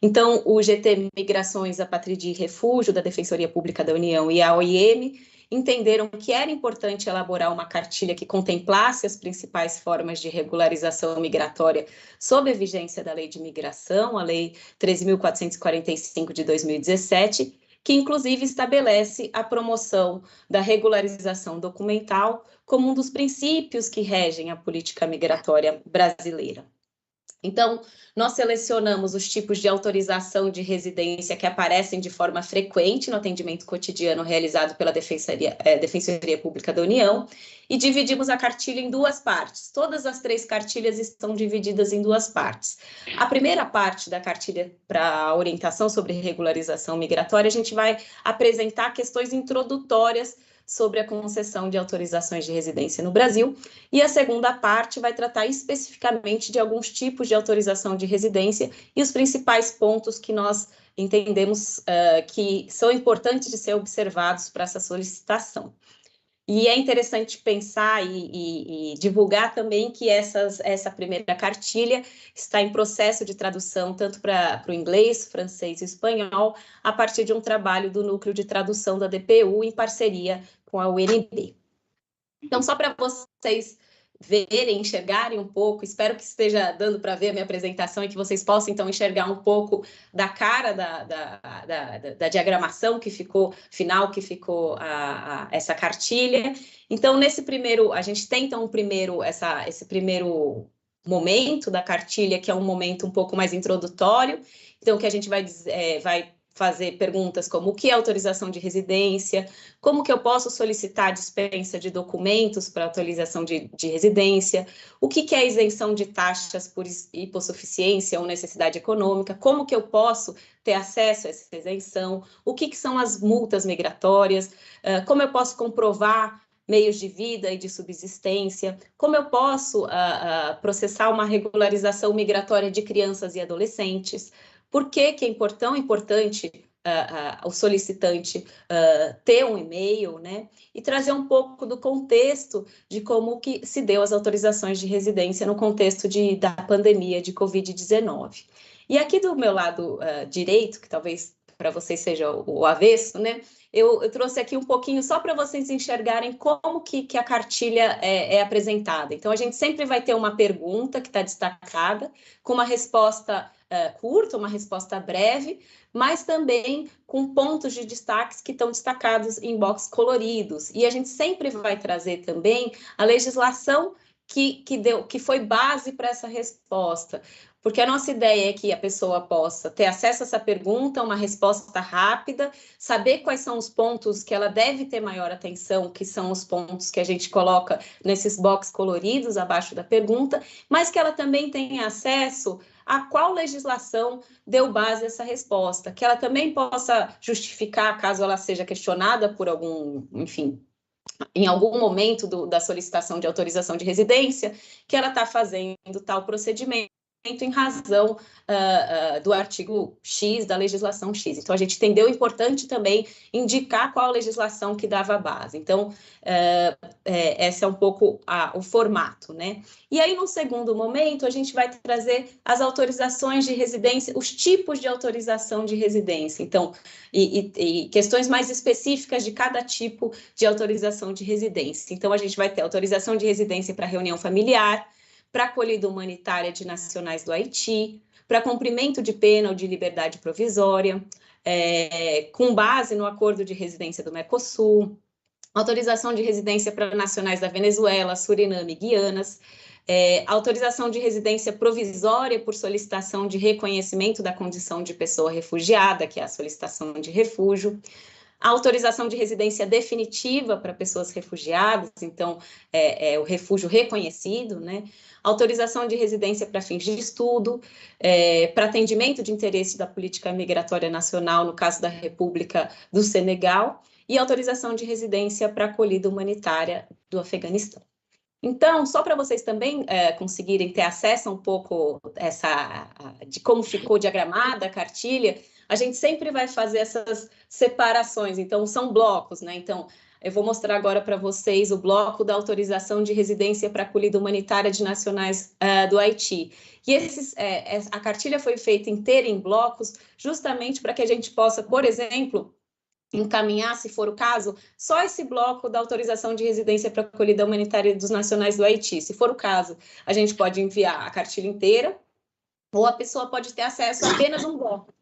Então, o GT Migrações, Apátrida e Refúgio da Defensoria Pública da União e a OIM entenderam que era importante elaborar uma cartilha que contemplasse as principais formas de regularização migratória sob a vigência da Lei de Migração, a Lei 13.445 de 2017, que inclusive estabelece a promoção da regularização documental como um dos princípios que regem a política migratória brasileira. Então, nós selecionamos os tipos de autorização de residência que aparecem de forma frequente no atendimento cotidiano realizado pela Defensoria Pública da União e dividimos a cartilha em duas partes. Todas as 3 cartilhas estão divididas em 2 partes. A primeira parte da cartilha para orientação sobre regularização migratória, a gente vai apresentar questões introdutórias sobre a concessão de autorizações de residência no Brasil, e a segunda parte vai tratar especificamente de alguns tipos de autorização de residência e os principais pontos que nós entendemos que são importantes de ser observados para essa solicitação. E é interessante pensar e divulgar também que essa primeira cartilha está em processo de tradução tanto para o inglês, francês e espanhol, a partir de um trabalho do Núcleo de Tradução da DPU em parceria com a UNB. Então, só para vocês verem, enxergarem um pouco, espero que esteja dando para ver a minha apresentação e que vocês possam, então, enxergar um pouco da cara da diagramação que ficou, final que ficou essa cartilha. Então, nesse primeiro, a gente tem, então, esse primeiro momento da cartilha, que é um momento um pouco mais introdutório, então, que a gente vai fazer perguntas como o que é autorização de residência, como que eu posso solicitar dispensa de documentos para autorização de residência, o que é isenção de taxas por hipossuficiência ou necessidade econômica, como que eu posso ter acesso a essa isenção, o que são as multas migratórias, como eu posso comprovar meios de vida e de subsistência, como eu posso processar uma regularização migratória de crianças e adolescentes. Por que é importante o solicitante ter um e-mail, né? E trazer um pouco do contexto de como que se deu as autorizações de residência no contexto da pandemia de Covid-19. E aqui do meu lado direito, que talvez para vocês seja o avesso, né? Eu trouxe aqui um pouquinho só para vocês enxergarem como que a cartilha é apresentada. Então, a gente sempre vai ter uma pergunta que está destacada, com uma resposta curta, uma resposta breve, mas também com pontos de destaques que estão destacados em box coloridos. E a gente sempre vai trazer também a legislação que foi base para essa resposta. Porque a nossa ideia é que a pessoa possa ter acesso a essa pergunta, uma resposta rápida, saber quais são os pontos que ela deve ter maior atenção, que são os pontos que a gente coloca nesses box coloridos abaixo da pergunta, mas que ela também tenha acesso a qual legislação deu base a essa resposta, que ela também possa justificar, caso ela seja questionada por algum, enfim, em algum momento da solicitação de autorização de residência, que ela está fazendo tal procedimento em razão do artigo X da legislação X. Então, a gente entendeu importante também indicar qual a legislação que dava base. Então, esse é um pouco o formato, né? E aí, no segundo momento, a gente vai trazer as autorizações de residência, os tipos de autorização de residência. Então, e questões mais específicas de cada tipo de autorização de residência. Então, a gente vai ter autorização de residência para reunião familiar, para acolhida humanitária de nacionais do Haiti, para cumprimento de pena ou de liberdade provisória, com base no acordo de residência do Mercosul, autorização de residência para nacionais da Venezuela, Suriname e Guianas, autorização de residência provisória por solicitação de reconhecimento da condição de pessoa refugiada, que é a solicitação de refúgio, a autorização de residência definitiva para pessoas refugiadas, então, o refúgio reconhecido, né? Autorização de residência para fins de estudo, para atendimento de interesse da política migratória nacional, no caso da República do Senegal, e autorização de residência para acolhida humanitária do Afeganistão. Então, só para vocês também conseguirem ter acesso a um pouco de como ficou diagramada a cartilha, a gente sempre vai fazer essas separações, então são blocos, né? Então, eu vou mostrar agora para vocês o bloco da autorização de residência para acolhida humanitária de nacionais do Haiti. E a cartilha foi feita inteira em blocos, justamente para que a gente possa, por exemplo, encaminhar, se for o caso, só esse bloco da autorização de residência para acolhida humanitária dos nacionais do Haiti. Se for o caso, a gente pode enviar a cartilha inteira, ou a pessoa pode ter acesso a apenas um bloco.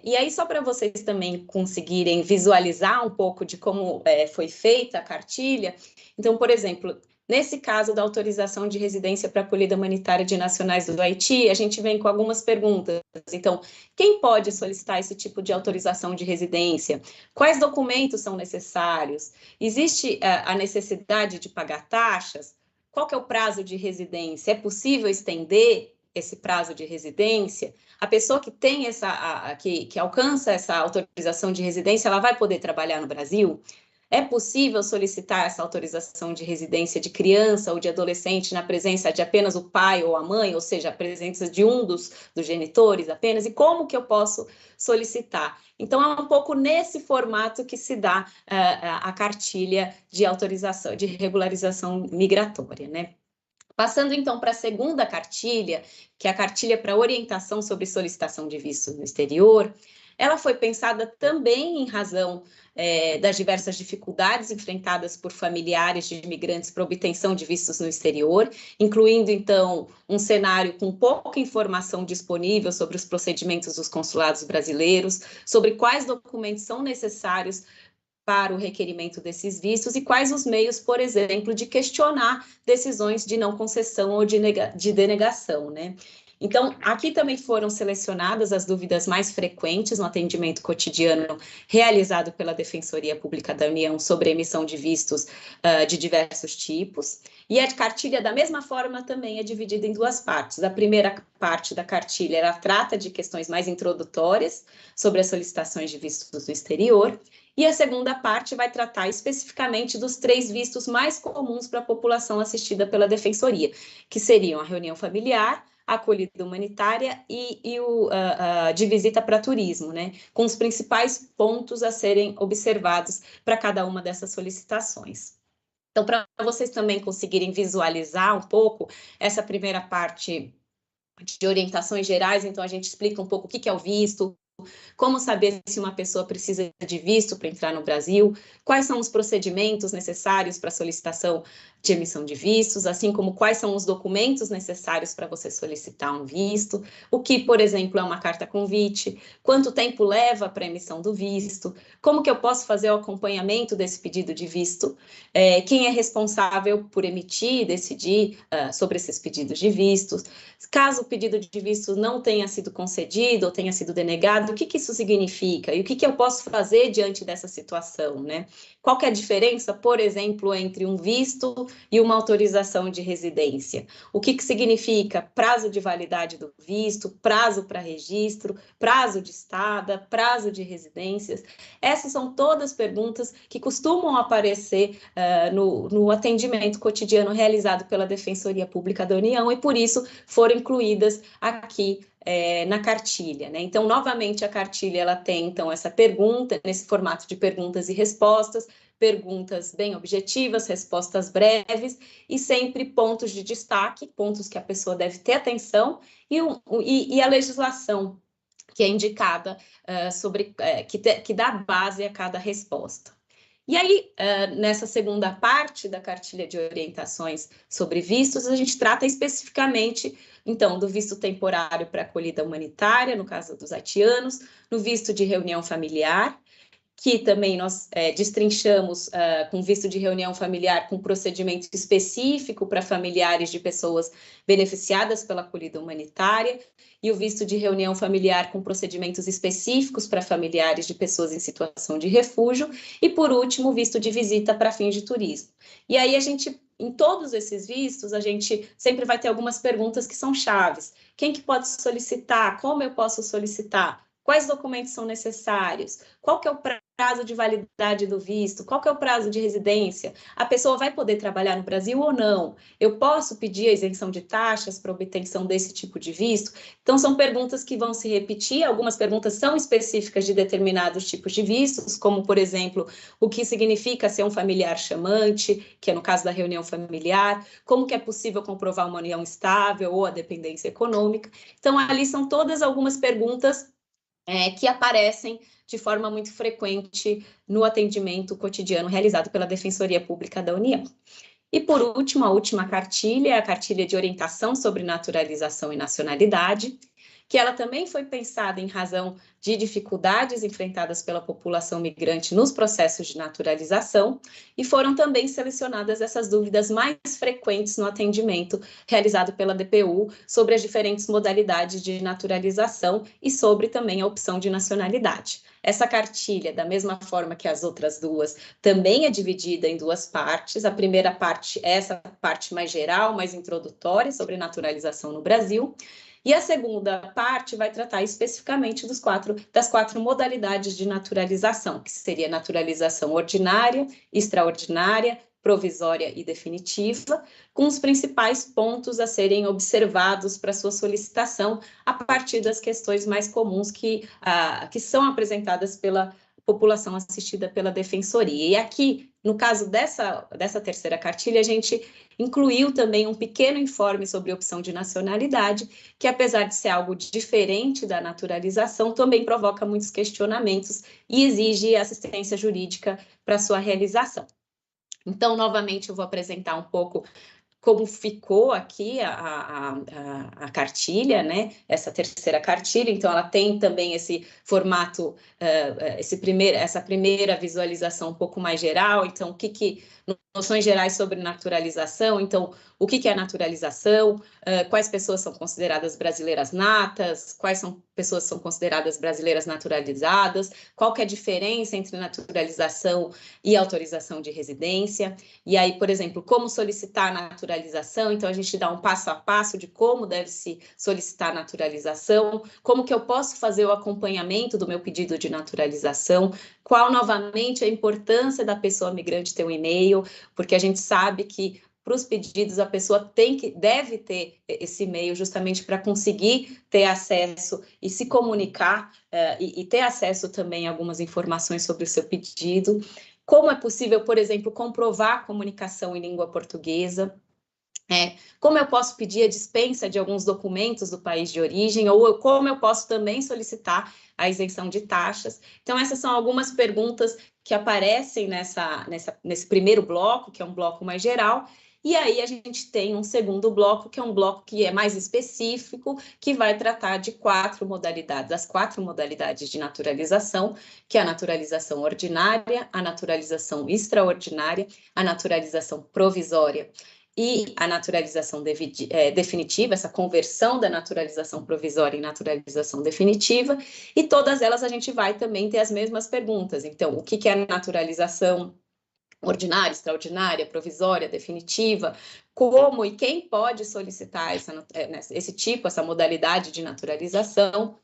E aí, só para vocês também conseguirem visualizar um pouco de como foi feita a cartilha, então, por exemplo, nesse caso da autorização de residência para acolhida humanitária de nacionais do Haiti, a gente vem com algumas perguntas. Então, quem pode solicitar esse tipo de autorização de residência? Quais documentos são necessários? Existe a necessidade de pagar taxas? Qual que é o prazo de residência? É possível estender esse prazo de residência? A pessoa que tem que alcança essa autorização de residência, ela vai poder trabalhar no Brasil? É possível solicitar essa autorização de residência de criança ou de adolescente na presença de apenas o pai ou a mãe, ou seja, a presença de um dos genitores apenas? E como que eu posso solicitar? Então, é um pouco nesse formato que se dá a cartilha de autorização, de regularização migratória, né? Passando, então, para a segunda cartilha, que é a cartilha para orientação sobre solicitação de visto no exterior, ela foi pensada também em razão das diversas dificuldades enfrentadas por familiares de imigrantes para obtenção de vistos no exterior, incluindo, então, um cenário com pouca informação disponível sobre os procedimentos dos consulados brasileiros, sobre quais documentos são necessários para o requerimento desses vistos e quais os meios, por exemplo, de questionar decisões de não concessão ou de denegação, né? Então, aqui também foram selecionadas as dúvidas mais frequentes no atendimento cotidiano realizado pela Defensoria Pública da União sobre a emissão de vistos de diversos tipos. E a cartilha, da mesma forma, também é dividida em duas partes. A primeira parte da cartilha, ela trata de questões mais introdutórias sobre as solicitações de vistos no exterior, e a segunda parte vai tratar especificamente dos 3 vistos mais comuns para a população assistida pela Defensoria, que seriam a reunião familiar, a acolhida humanitária e o de visita para turismo, né? Com os principais pontos a serem observados para cada uma dessas solicitações. Então, para vocês também conseguirem visualizar um pouco essa primeira parte de orientações gerais, então a gente explica um pouco o que é o visto, como saber se uma pessoa precisa de visto para entrar no Brasil, quais são os procedimentos necessários para solicitação de emissão de vistos, assim como quais são os documentos necessários para você solicitar um visto, o que, por exemplo, é uma carta convite, quanto tempo leva para a emissão do visto, como que eu posso fazer o acompanhamento desse pedido de visto, quem é responsável por emitir e decidir sobre esses pedidos de vistos, caso o pedido de visto não tenha sido concedido ou tenha sido denegado, o que isso significa e o que eu posso fazer diante dessa situação, né? Qual que é a diferença, por exemplo, entre um visto e uma autorização de residência? O que significa prazo de validade do visto, prazo para registro, prazo de estada, prazo de residências? Essas são todas perguntas que costumam aparecer no atendimento cotidiano realizado pela Defensoria Pública da União e, por isso, foram incluídas aqui na cartilha, né? Então, novamente, a cartilha ela tem, então, essa pergunta, nesse formato de perguntas e respostas, perguntas bem objetivas, respostas breves e sempre pontos de destaque, pontos que a pessoa deve ter atenção e a legislação que é indicada que dá base a cada resposta. E aí, nessa segunda parte da cartilha de orientações sobre vistos, a gente trata especificamente, então, do visto temporário para acolhida humanitária, no caso dos haitianos, no visto de reunião familiar, que também nós destrinchamos com visto de reunião familiar com procedimento específico para familiares de pessoas beneficiadas pela acolhida humanitária, e o visto de reunião familiar com procedimentos específicos para familiares de pessoas em situação de refúgio, e, por último, o visto de visita para fins de turismo. E aí em todos esses vistos, a gente sempre vai ter algumas perguntas que são chaves. Quem que pode solicitar? Como eu posso solicitar? Quais documentos são necessários? Qual que é o prazo de validade do visto? Qual que é o prazo de residência? A pessoa vai poder trabalhar no Brasil ou não? Eu posso pedir a isenção de taxas para obtenção desse tipo de visto? Então, são perguntas que vão se repetir. Algumas perguntas são específicas de determinados tipos de vistos, como, por exemplo, o que significa ser um familiar chamante, que é no caso da reunião familiar, como que é possível comprovar uma união estável ou a dependência econômica. Então, ali são todas algumas perguntas que aparecem de forma muito frequente no atendimento cotidiano realizado pela Defensoria Pública da União. E, por último, a última cartilha é a cartilha de orientação sobre naturalização e nacionalidade, que ela também foi pensada em razão de dificuldades enfrentadas pela população migrante nos processos de naturalização, e foram também selecionadas essas dúvidas mais frequentes no atendimento realizado pela DPU sobre as diferentes modalidades de naturalização e sobre também a opção de nacionalidade. Essa cartilha, da mesma forma que as outras duas, também é dividida em duas partes. A primeira parte é essa parte mais geral, mais introdutória, sobre naturalização no Brasil. E a segunda parte vai tratar especificamente das quatro modalidades de naturalização, que seria naturalização ordinária, extraordinária, provisória e definitiva, com os principais pontos a serem observados para sua solicitação a partir das questões mais comuns que são apresentadas pela população assistida pela Defensoria. E aqui, no caso dessa terceira cartilha, a gente incluiu também um pequeno informe sobre opção de nacionalidade, que apesar de ser algo diferente da naturalização, também provoca muitos questionamentos e exige assistência jurídica para sua realização. Então, novamente, eu vou apresentar um pouco como ficou aqui a cartilha, né? Essa terceira cartilha. Então, ela tem também esse formato, essa primeira visualização um pouco mais geral. Então, noções gerais sobre naturalização. Então, o que é naturalização? Quais pessoas são consideradas brasileiras natas? Quais pessoas são consideradas brasileiras naturalizadas? Qual que é a diferença entre naturalização e autorização de residência? E aí, por exemplo, como solicitar a naturalização? Então, a gente dá um passo a passo de como deve se solicitar a naturalização, como que eu posso fazer o acompanhamento do meu pedido de naturalização, qual, novamente, a importância da pessoa migrante ter um e-mail, porque a gente sabe que para os pedidos a pessoa deve ter esse e-mail justamente para conseguir ter acesso e se comunicar e ter acesso também a algumas informações sobre o seu pedido. Como é possível, por exemplo, comprovar a comunicação em língua portuguesa? Como eu posso pedir a dispensa de alguns documentos do país de origem, ou como eu posso também solicitar a isenção de taxas. Então, essas são algumas perguntas que aparecem nesse primeiro bloco, que é um bloco mais geral, e aí a gente tem um segundo bloco, que é um bloco que é mais específico, que vai tratar de das quatro modalidades de naturalização, que é a naturalização ordinária, a naturalização extraordinária, a naturalização provisória e a naturalização definitiva, essa conversão da naturalização provisória em naturalização definitiva, e todas elas a gente vai também ter as mesmas perguntas. Então, o que é a naturalização ordinária, extraordinária, provisória, definitiva, como e quem pode solicitar essa modalidade de naturalização,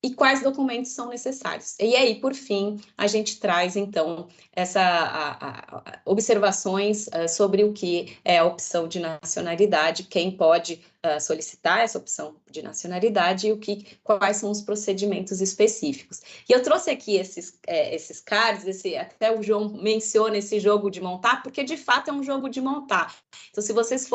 e quais documentos são necessários. E aí, por fim, a gente traz, então, observações sobre o que é a opção de nacionalidade, quem pode solicitar essa opção de nacionalidade e quais são os procedimentos específicos. E eu trouxe aqui esses cards, até o João menciona esse jogo de montar, porque de fato é um jogo de montar. Então, se vocês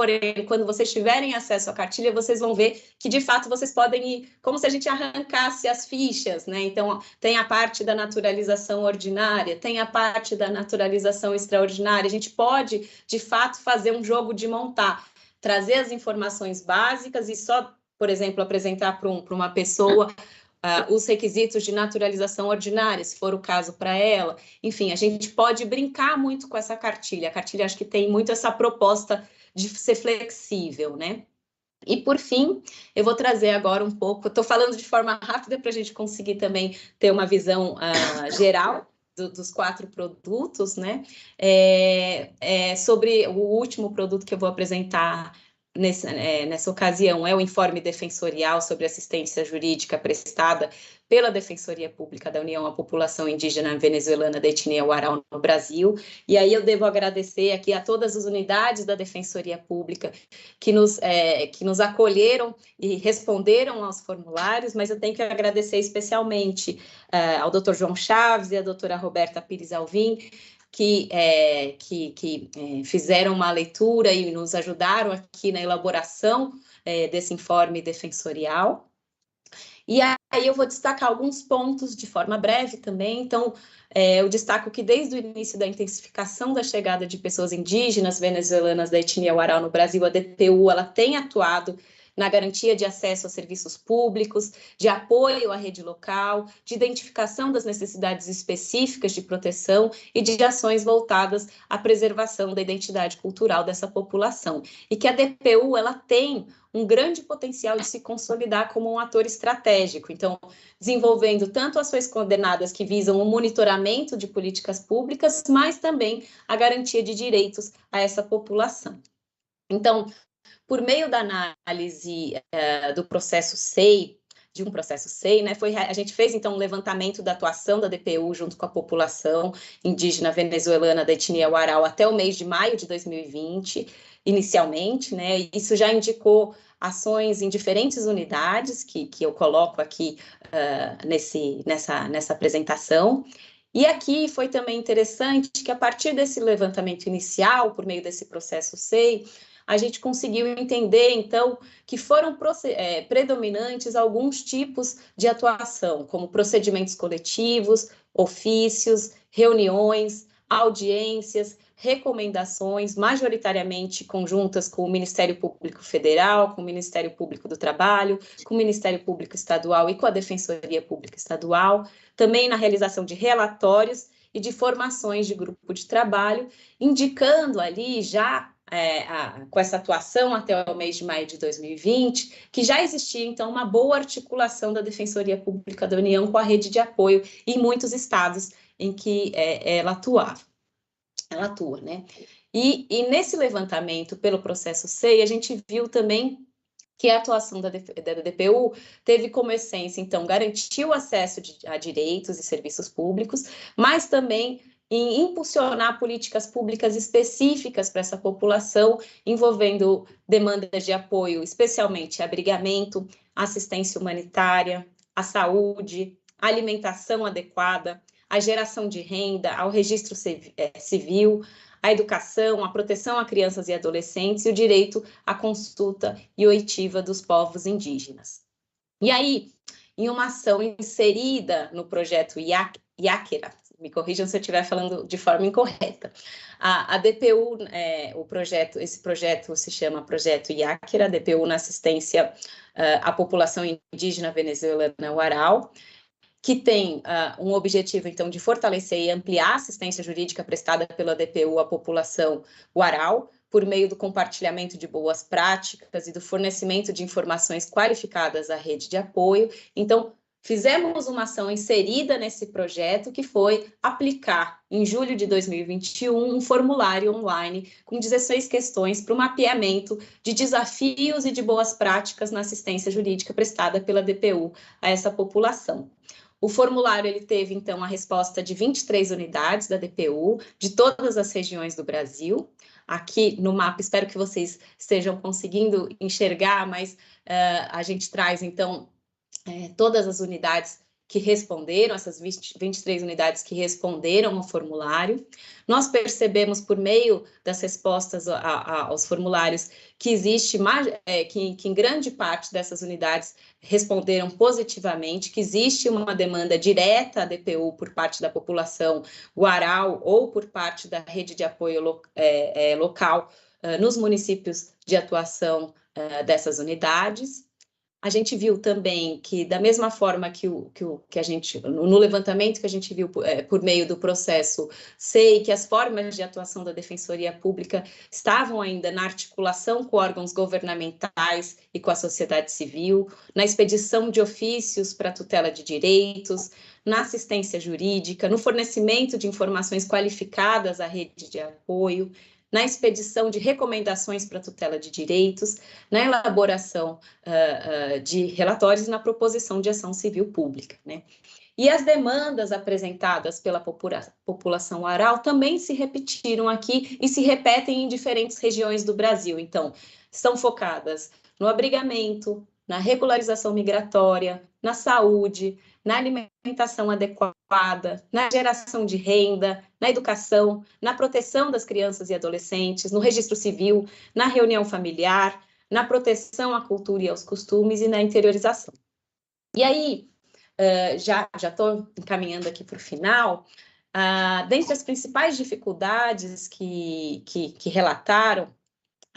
quando vocês tiverem acesso à cartilha, vocês vão ver que de fato vocês podem ir, como se a gente arrancasse as fichas, né? Então, tem a parte da naturalização ordinária, tem a parte da naturalização extraordinária, a gente pode, de fato, fazer um jogo de montar, trazer as informações básicas e só, por exemplo, apresentar para uma pessoa os requisitos de naturalização ordinária, se for o caso para ela. Enfim, a gente pode brincar muito com essa cartilha. A cartilha acho que tem muito essa proposta de ser flexível, né? E, por fim, eu vou trazer agora um pouco, estou falando de forma rápida para a gente conseguir também ter uma visão geral dos quatro produtos, né? Sobre o último produto que eu vou apresentar nessa ocasião, é o informe defensorial sobre assistência jurídica prestada pela Defensoria Pública da União à população indígena venezuelana da etnia Huaral no Brasil. E aí eu devo agradecer aqui a todas as unidades da Defensoria Pública que nos acolheram e responderam aos formulários, mas eu tenho que agradecer especialmente ao Dr. João Chaves e à doutora Roberta Pires Alvim, que fizeram uma leitura e nos ajudaram aqui na elaboração desse informe defensorial. E aí eu vou destacar alguns pontos de forma breve também. Então, eu destaco que desde o início da intensificação da chegada de pessoas indígenas venezuelanas da etnia Huaral no Brasil, a DPU ela tem atuado na garantia de acesso a serviços públicos, de apoio à rede local, de identificação das necessidades específicas de proteção e de ações voltadas à preservação da identidade cultural dessa população. E que a DPU ela tem um grande potencial de se consolidar como um ator estratégico. Então, desenvolvendo tanto ações coordenadas que visam o monitoramento de políticas públicas, mas também a garantia de direitos a essa população. Então, por meio da análise do processo SEI, de um processo SEI, né, a gente fez, então, um levantamento da atuação da DPU junto com a população indígena venezuelana da etnia Warao até o mês de maio de 2020, inicialmente, né, e isso já indicou ações em diferentes unidades, que eu coloco aqui nessa apresentação. E aqui foi também interessante que, a partir desse levantamento inicial, por meio desse processo SEI, a gente conseguiu entender, então, que foram predominantes alguns tipos de atuação, como procedimentos coletivos, ofícios, reuniões, audiências, recomendações, majoritariamente conjuntas com o Ministério Público Federal, com o Ministério Público do Trabalho, com o Ministério Público Estadual e com a Defensoria Pública Estadual, também na realização de relatórios e de formações de grupo de trabalho, indicando ali já com essa atuação até o mês de maio de 2020, que já existia, então, uma boa articulação da Defensoria Pública da União com a rede de apoio em muitos estados em que ela atua, né? E nesse levantamento pelo processo SEI, a gente viu também que a atuação da DPU teve como essência, então, garantir o acesso a direitos e serviços públicos, mas também em impulsionar políticas públicas específicas para essa população, envolvendo demandas de apoio, especialmente abrigamento, assistência humanitária, a saúde, a alimentação adequada, a geração de renda, ao registro civil, a educação, a proteção a crianças e adolescentes e o direito à consulta e oitiva dos povos indígenas. E aí, em uma ação inserida no projeto Iáquera, me corrijam se eu estiver falando de forma incorreta, a DPU, esse projeto se chama Projeto Iáquera, DPU na assistência à população indígena venezuelana Warao, que tem um objetivo, então, de fortalecer e ampliar a assistência jurídica prestada pela DPU à população Warao, por meio do compartilhamento de boas práticas e do fornecimento de informações qualificadas à rede de apoio. Então, fizemos uma ação inserida nesse projeto, que foi aplicar, em julho de 2021, um formulário online com 16 questões para o mapeamento de desafios e de boas práticas na assistência jurídica prestada pela DPU a essa população. O formulário ele teve, então, a resposta de 23 unidades da DPU, de todas as regiões do Brasil. Aqui no mapa, espero que vocês estejam conseguindo enxergar, mas a gente traz, então, todas as unidades que responderam, essas 23 unidades que responderam ao formulário. Nós percebemos, por meio das respostas aos formulários, que existe, que em grande parte dessas unidades responderam positivamente, que existe uma demanda direta à DPU por parte da população Warao ou por parte da rede de apoio local nos municípios de atuação dessas unidades. A gente viu também que, da mesma forma que a gente, no levantamento que a gente viu por meio do processo SEI, que as formas de atuação da Defensoria Pública estavam ainda na articulação com órgãos governamentais e com a sociedade civil, na expedição de ofícios para tutela de direitos, na assistência jurídica, no fornecimento de informações qualificadas à rede de apoio, na expedição de recomendações para tutela de direitos, na elaboração de relatórios e na proposição de ação civil pública, né? E as demandas apresentadas pela população Warao também se repetiram aqui e se repetem em diferentes regiões do Brasil. Então, estão focadas no abrigamento, na regularização migratória, na saúde, na alimentação adequada, na geração de renda, na educação, na proteção das crianças e adolescentes, no registro civil, na reunião familiar, na proteção à cultura e aos costumes e na interiorização. E aí, já estou encaminhando aqui para o final, dentre as principais dificuldades que relataram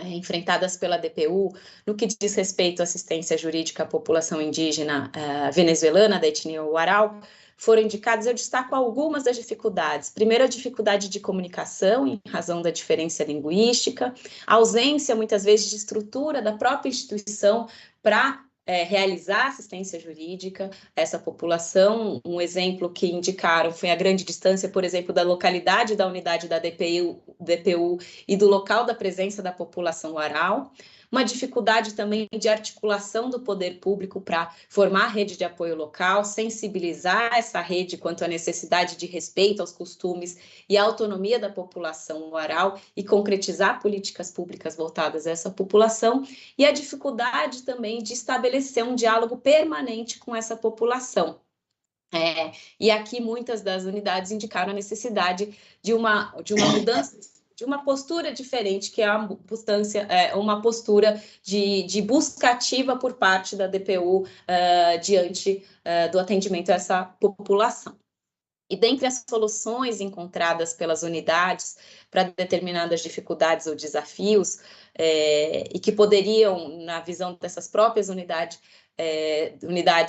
enfrentadas pela DPU no que diz respeito à assistência jurídica à população indígena venezuelana da etnia Huaral foram indicadas. Eu destaco algumas das dificuldades. Primeiro, a dificuldade de comunicação, em razão da diferença linguística, a ausência, muitas vezes, de estrutura da própria instituição para realizar assistência jurídica a essa população. Um exemplo que indicaram foi a grande distância, por exemplo, da localidade da unidade da DPU e do local da presença da população Huaral. Uma dificuldade também de articulação do poder público para formar rede de apoio local, sensibilizar essa rede quanto à necessidade de respeito aos costumes e à autonomia da população Huaral e concretizar políticas públicas voltadas a essa população, e a dificuldade também de estabelecer um diálogo permanente com essa população. E aqui muitas das unidades indicaram a necessidade de uma mudança, de uma postura diferente, que é uma postura de busca ativa por parte da DPU diante do atendimento a essa população. E dentre as soluções encontradas pelas unidades para determinadas dificuldades ou desafios, e que poderiam, na visão dessas próprias unidades,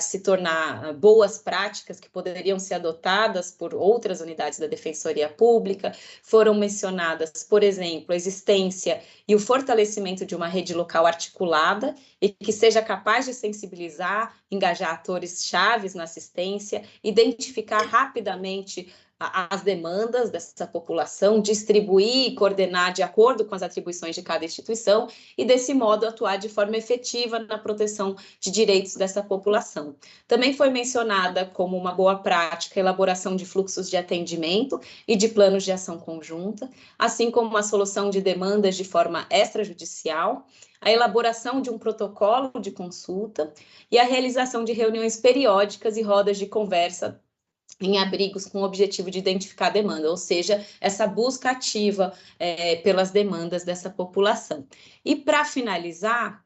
se tornar boas práticas que poderiam ser adotadas por outras unidades da Defensoria Pública, foram mencionadas, por exemplo, a existência e o fortalecimento de uma rede local articulada e que seja capaz de sensibilizar, engajar atores chaves na assistência, identificar rapidamente as demandas dessa população, distribuir e coordenar de acordo com as atribuições de cada instituição e, desse modo, atuar de forma efetiva na proteção de direitos dessa população. Também foi mencionada como uma boa prática a elaboração de fluxos de atendimento e de planos de ação conjunta, assim como a solução de demandas de forma extrajudicial, a elaboração de um protocolo de consulta e a realização de reuniões periódicas e rodas de conversa em abrigos com o objetivo de identificar a demanda, ou seja, essa busca ativa pelas demandas dessa população. E, para finalizar,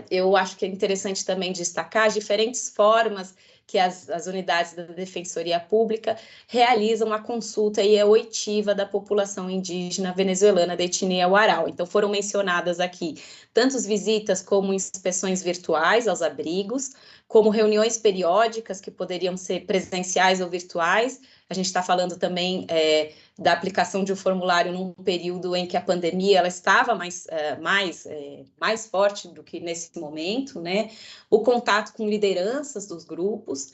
eu acho que é interessante também destacar as diferentes formas que as unidades da Defensoria Pública realizam a consulta e a oitiva da população indígena venezuelana da etnia Huaral. Então, foram mencionadas aqui tanto visitas como inspeções virtuais aos abrigos, como reuniões periódicas que poderiam ser presenciais ou virtuais. A gente está falando também da aplicação de um formulário num período em que a pandemia ela estava mais forte do que nesse momento, né? O contato com lideranças dos grupos,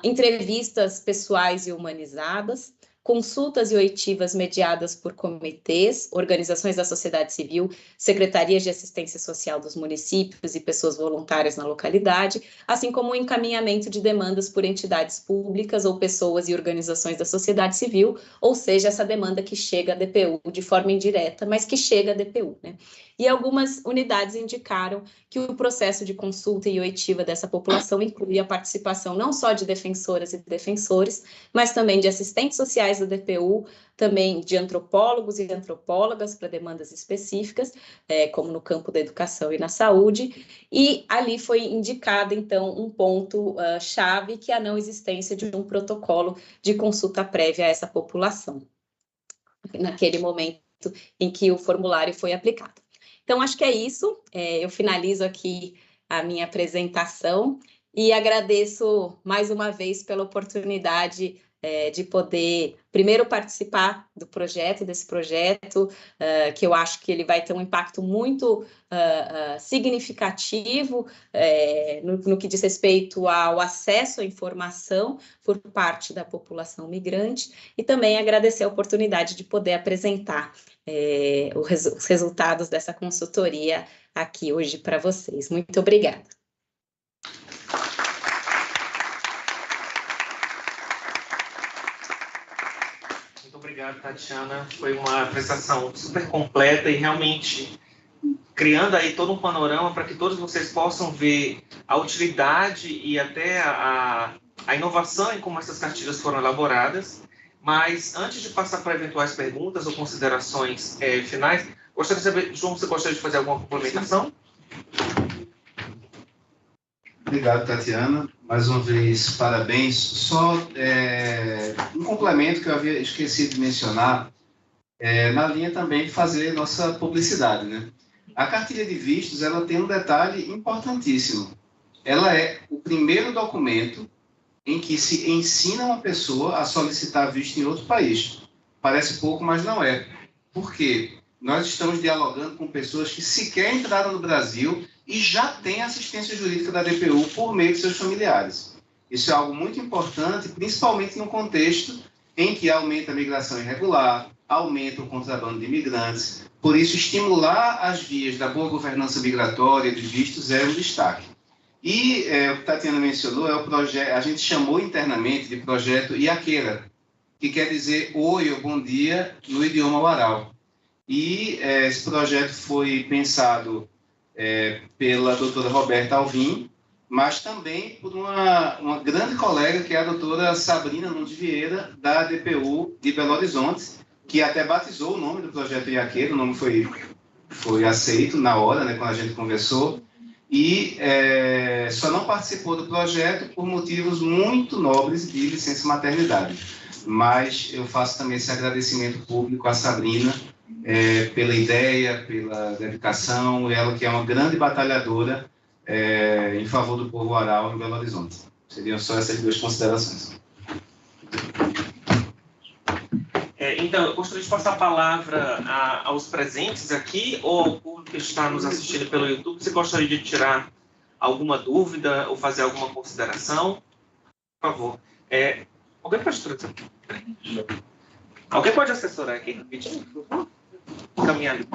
entrevistas pessoais e humanizadas, consultas e oitivas mediadas por comitês, organizações da sociedade civil, secretarias de assistência social dos municípios e pessoas voluntárias na localidade, assim como o encaminhamento de demandas por entidades públicas ou pessoas e organizações da sociedade civil, ou seja, essa demanda que chega à DPU de forma indireta, mas que chega à DPU, né? E algumas unidades indicaram que o processo de consulta e oitiva dessa população inclui a participação não só de defensoras e defensores, mas também de assistentes sociais da DPU, também de antropólogos e antropólogas para demandas específicas, como no campo da educação e na saúde, e ali foi indicado, então, um ponto chave, que é a não existência de um protocolo de consulta prévia a essa população, naquele momento em que o formulário foi aplicado. Então, acho que é isso. Eu finalizo aqui a minha apresentação e agradeço mais uma vez pela oportunidade de poder, primeiro, participar desse projeto, que eu acho que ele vai ter um impacto muito significativo no que diz respeito ao acesso à informação por parte da população migrante, e também agradecer a oportunidade de poder apresentar os resultados dessa consultoria aqui hoje para vocês. Muito obrigada. Obrigado, Tatiana. Foi uma apresentação super completa e realmente criando aí todo um panorama para que todos vocês possam ver a utilidade e até a inovação em como essas cartilhas foram elaboradas. Mas antes de passar para eventuais perguntas ou considerações finais, gostaria de saber, João, você gostaria de fazer alguma complementação? Obrigado, Tatiana. Mais uma vez, parabéns. Só um complemento que eu havia esquecido de mencionar. na linha também de fazer nossa publicidade, né? A cartilha de vistos, ela tem um detalhe importantíssimo. Ela é o primeiro documento em que se ensina uma pessoa a solicitar visto em outro país. Parece pouco, mas não é. Por quê? Nós estamos dialogando com pessoas que sequer entraram no Brasil e já têm assistência jurídica da DPU por meio de seus familiares. Isso é algo muito importante, principalmente no contexto em que aumenta a migração irregular, aumenta o contrabando de imigrantes. Por isso, estimular as vias da boa governança migratória de vistos é um destaque. E o que a Tatiana mencionou é o projeto, a gente chamou internamente de projeto Iaqueira, que quer dizer oi ou bom dia no idioma Warao. E esse projeto foi pensado pela doutora Roberta Alvim, mas também por uma grande colega, que é a doutora Sabrina Nunes Vieira, da DPU de Belo Horizonte, que até batizou o nome do projeto Iaqueira. O nome foi aceito na hora, né, quando a gente conversou, e só não participou do projeto por motivos muito nobres de licença maternidade. Mas eu faço também esse agradecimento público à Sabrina pela ideia, pela dedicação, ela que é uma grande batalhadora em favor do povo Warao em Belo Horizonte. Seriam só essas duas considerações. Então, eu gostaria de passar a palavra aos presentes aqui, ou ao público que está nos assistindo pelo YouTube. Você gostaria de tirar alguma dúvida ou fazer alguma consideração? Por favor. Alguém pode trazer? Alguém pode assessorar aqui rapidinho, por favor? Caminhar ali.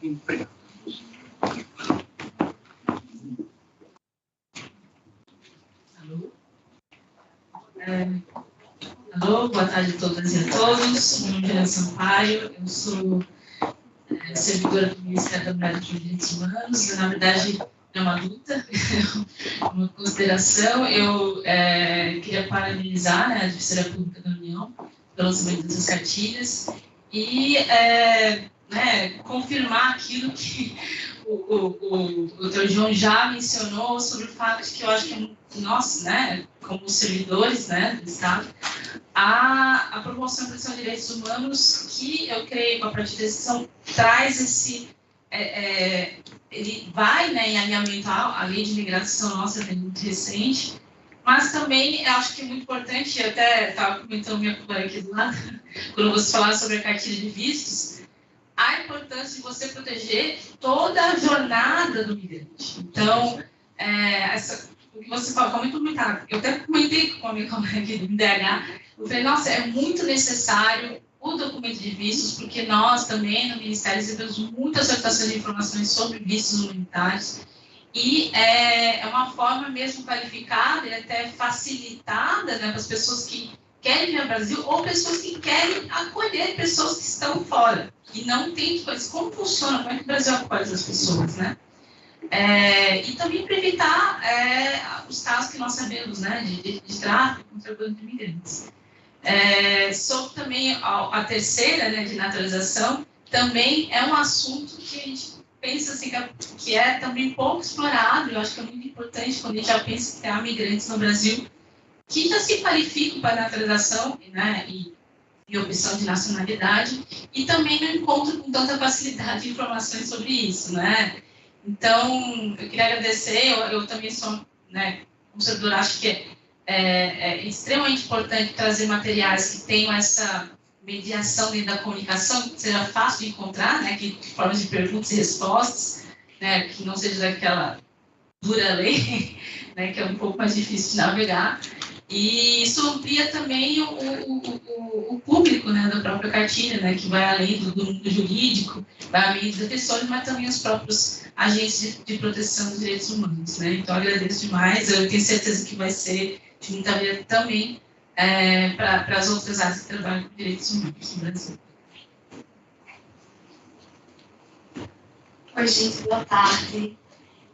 Obrigado. Alô, boa tarde a todas e a todos. Meu nome é Sampaio, eu sou servidora do Ministério da Mulher e dos Direitos Humanos. Na verdade, é uma luta, uma consideração. Eu queria parabenizar a Defensoria Pública da União pelo lançamento dessas cartilhas e confirmar aquilo que o Dr. João já mencionou sobre o fato de que eu acho que nós, como servidores do Estado, a promoção e proteção de direitos humanos, que eu creio que a partir da decisão traz esse... ele vai em alinhamento à lei de imigração nossa, que é muito recente, mas também eu acho que é muito importante, eu até estava comentando minha colega aqui do lado, quando você falava sobre a cartilha de vistos, a importância de você proteger toda a jornada do migrante. Então, o que você falou, muito comentado. Eu até comentei com a minha colega aqui do MDH, eu falei, nossa, é muito necessário o documento de vistos, porque nós também, no Ministério, recebemos muitas solicitações de informações sobre vistos humanitários, e é uma forma mesmo qualificada e até facilitada para as pessoas que querem vir ao Brasil ou pessoas que querem acolher pessoas que estão fora e não tem coisas. Como funciona? Como é que o Brasil acolhe essas pessoas, e também para evitar os casos que nós sabemos, de tráfico, contrabando de imigrantes. Sobre também a terceira, de naturalização, também é um assunto que a gente pensa assim, que é também pouco explorado. Eu acho que é muito importante quando a gente já pensa que há migrantes no Brasil que já se qualificam para a naturalização e opção de nacionalidade, e também não encontram com tanta facilidade informações sobre isso, Então, eu queria agradecer, eu também sou, como servidora, acho que é extremamente importante trazer materiais que tenham essa mediação dentro da comunicação, que seja fácil de encontrar, que formas de perguntas e respostas, que não seja daquela dura lei, que é um pouco mais difícil de navegar. E isso amplia também o público da própria cartilha, que vai além do mundo jurídico, vai além dos defensores, mas também os próprios agentes de proteção dos direitos humanos. Então, agradeço demais. Eu tenho certeza que vai ser de muita ajuda também para as outras áreas que trabalham com direitos humanos no Brasil. Oi, gente, boa tarde.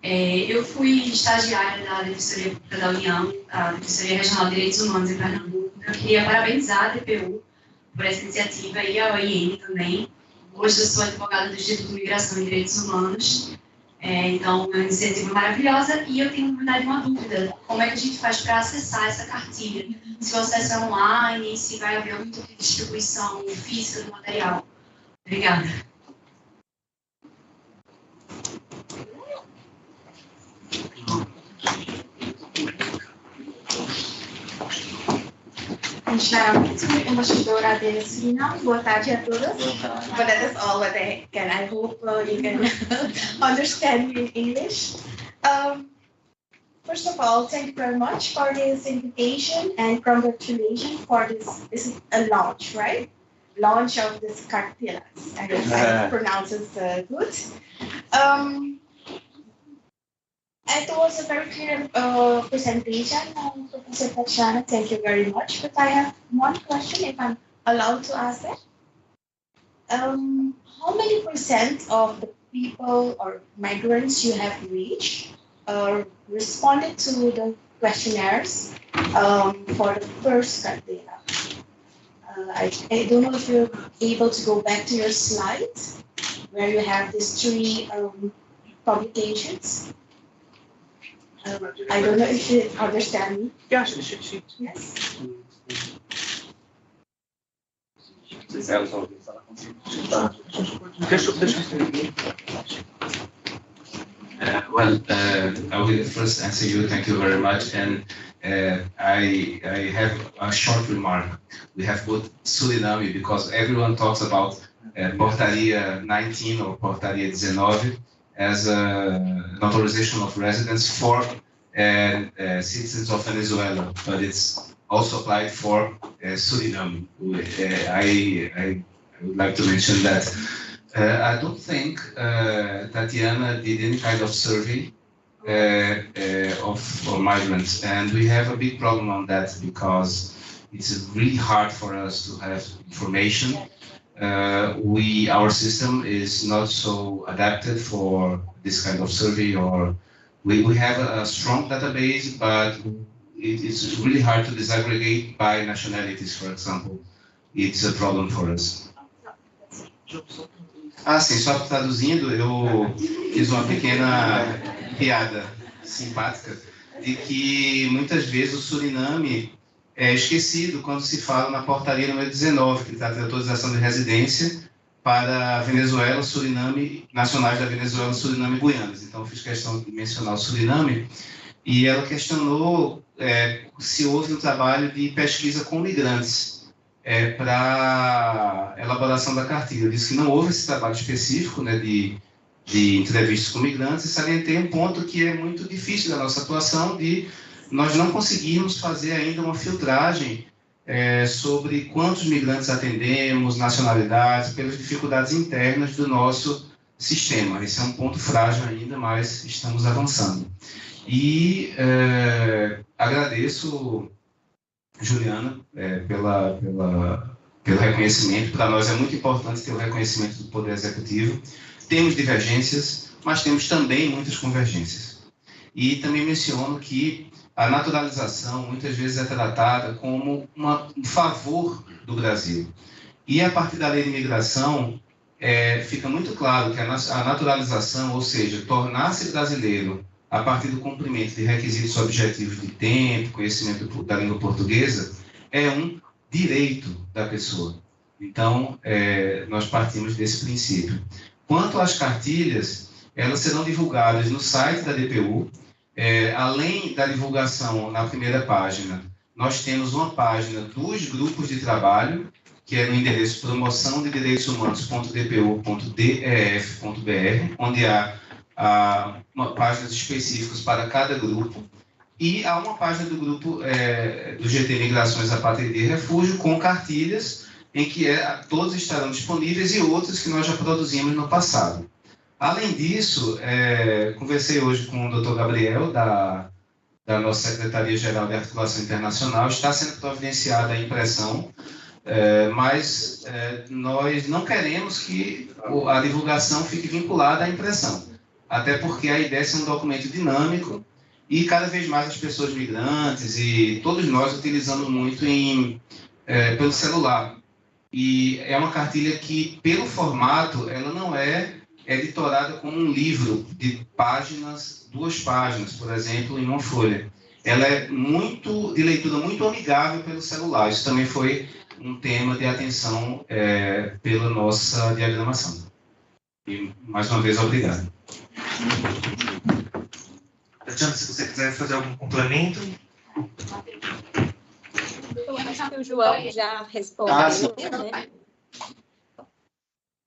Eu fui estagiária da Defensoria Pública da União, a Defensoria Regional de Direitos Humanos em Pernambuco. Eu queria parabenizar a DPU por essa iniciativa e a OIM também. Hoje eu sou advogada do Instituto de Migração e Direitos Humanos. Então, é uma iniciativa maravilhosa e eu tenho, na verdade, uma dúvida. Como é que a gente faz para acessar essa cartilha? Se o acesso é online, se vai haver algum tipo de distribuição física do material. Obrigada. Embaixadora de Suriname, boa tarde a todos. But that is all what I can. I hope you can understand me in English. First of all, thank you very much for this invitation and congratulations for this. This is a launch, right? Launch of this cartillas. I guess I pronounce it good. It was a very clear presentation, Professor Tatiana. Thank you very much. But I have one question, if I'm allowed to ask it. How many % of the people or migrants you have reached responded to the questionnaires for the first cartilla? I don't know if you're able to go back to your slides where you have these 3 publications. I don't know if you understand me. Yes. I will first answer you. Thank you very much. And I have a short remark. We have put Suriname because everyone talks about Portaria 19 or Portaria 19 as an authorization of residence for citizens of Venezuela, but it's also applied for Suriname. I would like to mention that. I don't think Tatiana did any kind of survey of migrants, and we have a big problem on that because it's really hard for us to have information. Our system is not so adapted for this kind of survey, or we have a strong database, but it's really hard to disaggregate by nationalities, for example. It's a problem for us. Sim, só traduzindo, eu fiz uma pequena piada simpática de que muitas vezes o Suriname é esquecido quando se fala na portaria número 19, que trata de autorização de residência para Venezuela, Suriname, nacionais da Venezuela, Suriname e Guianas. Então, eu fiz questão de mencionar o Suriname, e ela questionou se houve um trabalho de pesquisa com migrantes para elaboração da cartilha. Eu disse que não houve esse trabalho específico, né, de entrevistas com migrantes, e salientei um ponto que é muito difícil da nossa atuação, de nós não conseguimos fazer ainda uma filtragem sobre quantos migrantes atendemos, nacionalidades, pelas dificuldades internas do nosso sistema. Esse é um ponto frágil ainda, mas estamos avançando. E agradeço, Juliana, pelo reconhecimento. Para nós é muito importante ter o reconhecimento do Poder Executivo. Temos divergências, mas temos também muitas convergências. E também menciono que a naturalização muitas vezes é tratada como um favor do Brasil. E a partir da lei de imigração, fica muito claro que a naturalização, ou seja, tornar-se brasileiro a partir do cumprimento de requisitos objetivos de tempo, conhecimento da língua portuguesa, é um direito da pessoa. Então, nós partimos desse princípio. Quanto às cartilhas, elas serão divulgadas no site da DPU. Além da divulgação na primeira página, nós temos uma página dos grupos de trabalho, que é no endereço promoçãodedireitoshumanos.dpuf.br, onde há páginas específicas para cada grupo, e há uma página do grupo do GT Migrações, Apátrida e Refúgio, com cartilhas em que todos estarão disponíveis e outras que nós já produzimos no passado. Além disso, conversei hoje com o Dr. Gabriel, da nossa Secretaria-Geral de Articulação Internacional. Está sendo providenciada a impressão, mas nós não queremos que a divulgação fique vinculada à impressão, até porque a ideia é ser um documento dinâmico e cada vez mais as pessoas migrantes e todos nós utilizamos muito pelo celular. E é uma cartilha que, pelo formato, ela não é editorada como um livro de páginas, 2 páginas, por exemplo, em uma folha. Ela é de leitura muito amigável pelo celular. Isso também foi um tema de atenção pela nossa diagramação. E, mais uma vez, obrigado. Tatiana, se você quiser fazer algum complemento. Eu acho que o João já respondeu, né?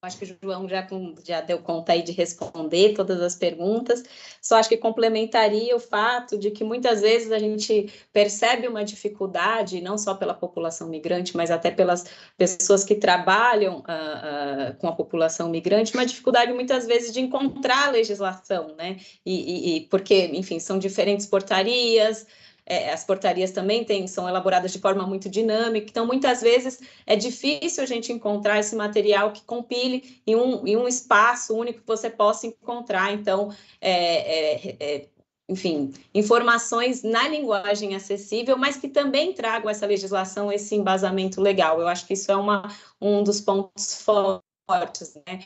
Acho que o João já deu conta aí de responder todas as perguntas. Só acho que complementaria o fato de que muitas vezes a gente percebe uma dificuldade, não só pela população migrante, mas até pelas pessoas que trabalham com a população migrante, uma dificuldade muitas vezes de encontrar a legislação, né? Porque, enfim, são diferentes portarias. As portarias também são elaboradas de forma muito dinâmica, então muitas vezes é difícil a gente encontrar esse material que compile em um espaço único que você possa encontrar. Então, enfim, informações na linguagem acessível, mas que também tragam essa legislação, esse embasamento legal. Eu acho que isso é um dos pontos fortes, né?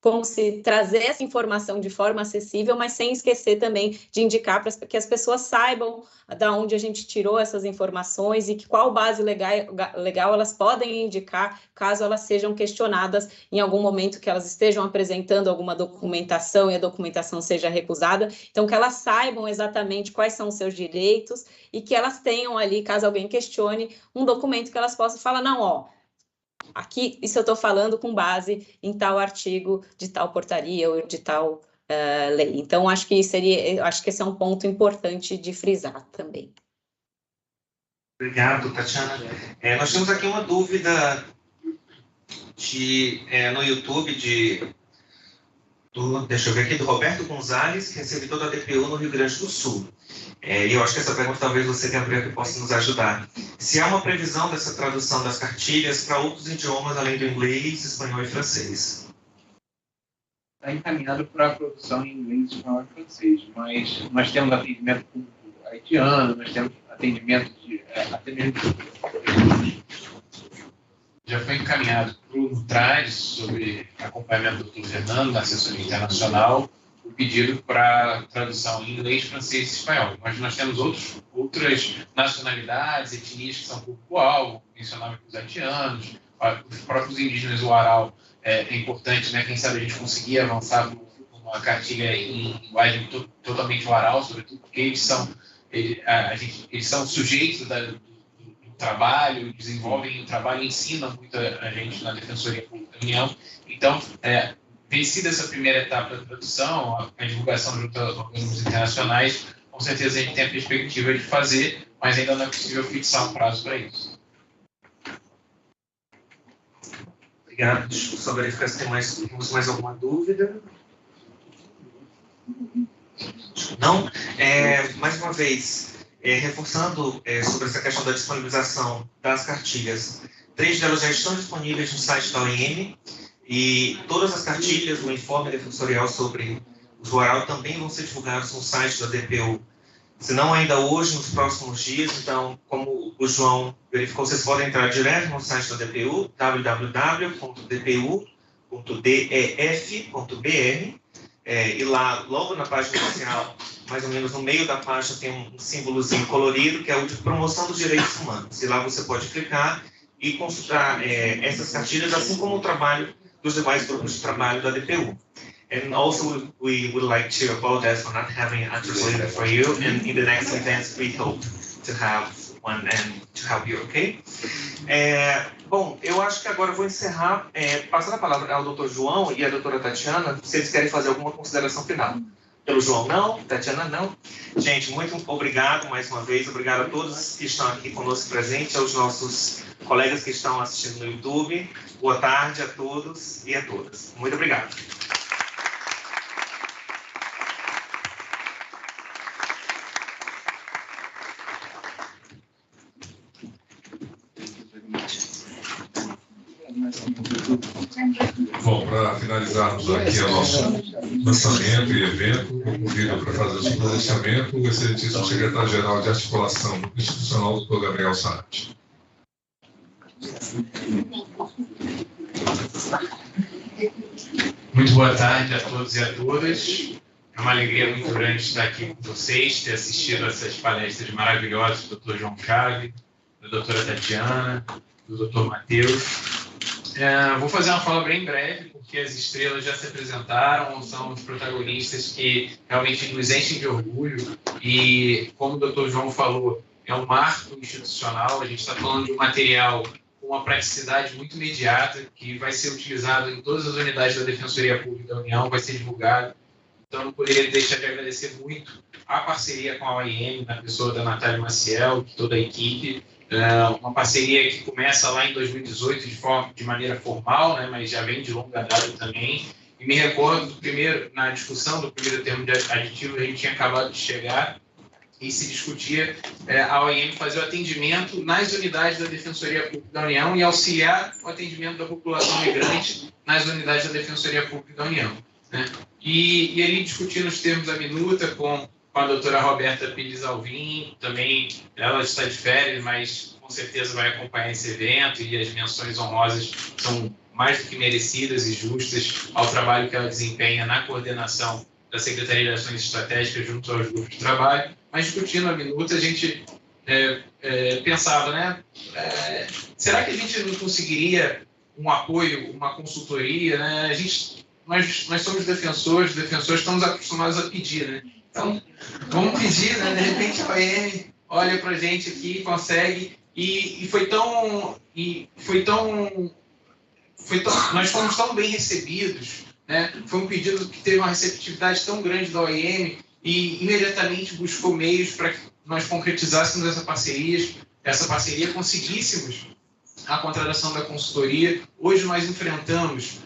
Como se trazer essa informação de forma acessível, mas sem esquecer também de indicar para que as pessoas saibam de onde a gente tirou essas informações e qual base legal elas podem indicar caso elas sejam questionadas em algum momento que elas estejam apresentando alguma documentação e a documentação seja recusada. Então, que elas saibam exatamente quais são os seus direitos e que elas tenham ali, caso alguém questione, um documento que elas possam falar, não, ó, aqui, isso eu estou falando com base em tal artigo de tal portaria ou de tal lei. Então, acho que esse é um ponto importante de frisar também. Obrigado, Tatiana. Nós temos aqui uma dúvida no YouTube deixa eu ver aqui, do Roberto Gonzalez, que é servidor da DPU no Rio Grande do Sul. E eu acho que essa pergunta talvez você, Gabriel, que possa nos ajudar. Se há uma previsão dessa tradução das cartilhas para outros idiomas, além do inglês, espanhol e francês? Está encaminhado para a produção em inglês, espanhol e francês, mas nós temos atendimento público haitiano, nós temos atendimento até mesmo já foi encaminhado para o NUTRADS, sobre acompanhamento do Dr. Fernando, na assessoria internacional, o pedido para tradução em inglês, francês e espanhol. Mas nós temos outras nacionalidades, etnias que são público-alvo, mencionava os haitianos, os próprios indígenas, o Aral é importante, né? Quem sabe a gente conseguir avançar para uma cartilha em linguagem totalmente oral, sobretudo porque eles são sujeitos do trabalho, desenvolvem o trabalho, ensinam muito a gente na Defensoria Pública da União. Então, vencida essa primeira etapa da tradução, a divulgação junto aos organismos internacionais, com certeza a gente tem a perspectiva de fazer, mas ainda não é possível fixar um prazo para isso. Obrigado. Deixa eu só verificar se temos mais alguma dúvida. Não? Mais uma vez, reforçando sobre essa questão da disponibilização das cartilhas, 3 delas já estão disponíveis no site da OIM, e todas as cartilhas, o informe defensorial sobre o rural também vão ser divulgados no site da DPU. Se não ainda hoje, nos próximos dias, então, como o João verificou, vocês podem entrar direto no site da DPU, www.dpu.def.br, e lá, logo na página inicial, mais ou menos no meio da página, tem um símbolozinho colorido, que é o de promoção dos direitos humanos. E lá você pode clicar e consultar essas cartilhas, assim como o trabalho dos demais grupos de trabalho da DPU. And also, we would like to apologize for not having a translator for you. And in the next events, we hope to have one and to help you, okay? Bom, eu acho que agora eu vou encerrar, passando a palavra ao Dr. João e à doutora Tatiana, se eles querem fazer alguma consideração final. Pelo João, não. Tatiana, não. Gente, muito obrigado mais uma vez. Obrigado a todos que estão aqui conosco presentes, aos nossos colegas que estão assistindo no YouTube. Boa tarde a todos e a todas. Muito obrigado. Bom, para finalizarmos aqui o nosso lançamento e evento, eu convido para fazer o seu pronunciamento o excelentíssimo secretário-geral de Articulação Institucional, Dr. Gabriel Sarati. Muito boa tarde a todos e a todas. É uma alegria muito grande estar aqui com vocês, ter assistido a essas palestras maravilhosas do Dr. João Chaves, da doutora Tatiana, do Dr. Matheus. Vou fazer uma fala bem breve, porque as estrelas já se apresentaram, são os protagonistas que realmente nos enchem de orgulho e, como o Dr. João falou, é um marco institucional. A gente está falando de um material com uma praticidade muito imediata, que vai ser utilizado em todas as unidades da Defensoria Pública da União, vai ser divulgado. Então, não poderia deixar de agradecer muito a parceria com a OIM, na pessoa da Natália Maciel, de toda a equipe. Uma parceria que começa lá em 2018 de maneira formal, né, mas já vem de longa data também. E me recordo, na discussão do primeiro termo de aditivo, a gente tinha acabado de chegar e se discutia a OIM fazer o atendimento nas unidades da Defensoria Pública da União e auxiliar o atendimento da população migrante nas unidades da Defensoria Pública da União, né? E ali discutindo os termos da minuta com a doutora Roberta Pires Alvim, também ela está de férias, mas com certeza vai acompanhar esse evento, e as menções honrosas são mais do que merecidas e justas ao trabalho que ela desempenha na coordenação da Secretaria de Ações Estratégicas junto aos grupos de trabalho. Mas discutindo a minuta, a gente pensava, né, será que a gente não conseguiria um apoio, uma consultoria, né? Nós somos defensores estamos acostumados a pedir, né? Então, vamos pedir, né? De repente a OIM olha para a gente aqui, consegue, nós fomos tão bem recebidos, né? Foi um pedido que teve uma receptividade tão grande da OIM e imediatamente buscou meios para que nós concretizássemos essa parceria, conseguíssemos a contratação da consultoria. Hoje nós enfrentamos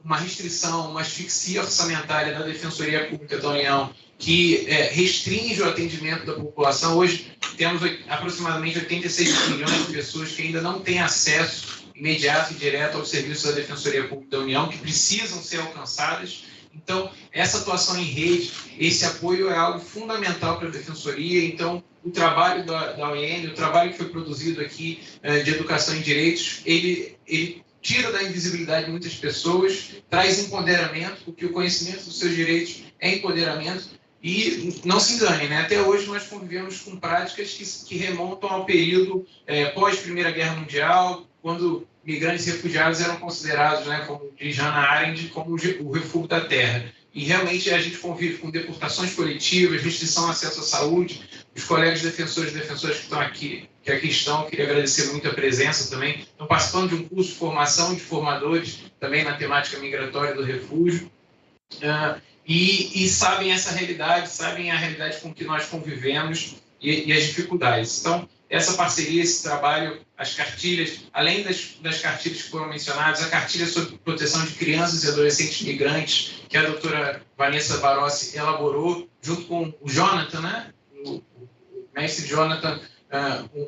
uma restrição, uma asfixia orçamentária da Defensoria Pública da União que restringe o atendimento da população. Hoje temos aproximadamente 86 milhões de pessoas que ainda não têm acesso imediato e direto ao serviço da Defensoria Pública da União, que precisam ser alcançadas. Então, essa atuação em rede, esse apoio é algo fundamental para a Defensoria. Então, o trabalho da OIM, o trabalho que foi produzido aqui de educação em direitos, ele tira da invisibilidade de muitas pessoas, traz empoderamento, porque o conhecimento dos seus direitos é empoderamento. E não se engane, né? Até hoje nós convivemos com práticas que remontam ao período pós-Primeira Guerra Mundial, quando migrantes e refugiados eram considerados, né, como diz Hannah Arendt, como o refúgio da terra. E realmente a gente convive com deportações coletivas, restrição ao acesso à saúde. Os colegas defensores e defensoras que estão aqui, queria agradecer muito a presença também, estão participando de um curso de formação de formadores também na temática migratória do refúgio, e sabem essa realidade, sabem a realidade com que nós convivemos e as dificuldades. Então, essa parceria, esse trabalho, as cartilhas, além das cartilhas que foram mencionadas, a cartilha sobre proteção de crianças e adolescentes migrantes, que a doutora Vanessa Barossi elaborou, junto com o Jonathan, né? o mestre Jonathan,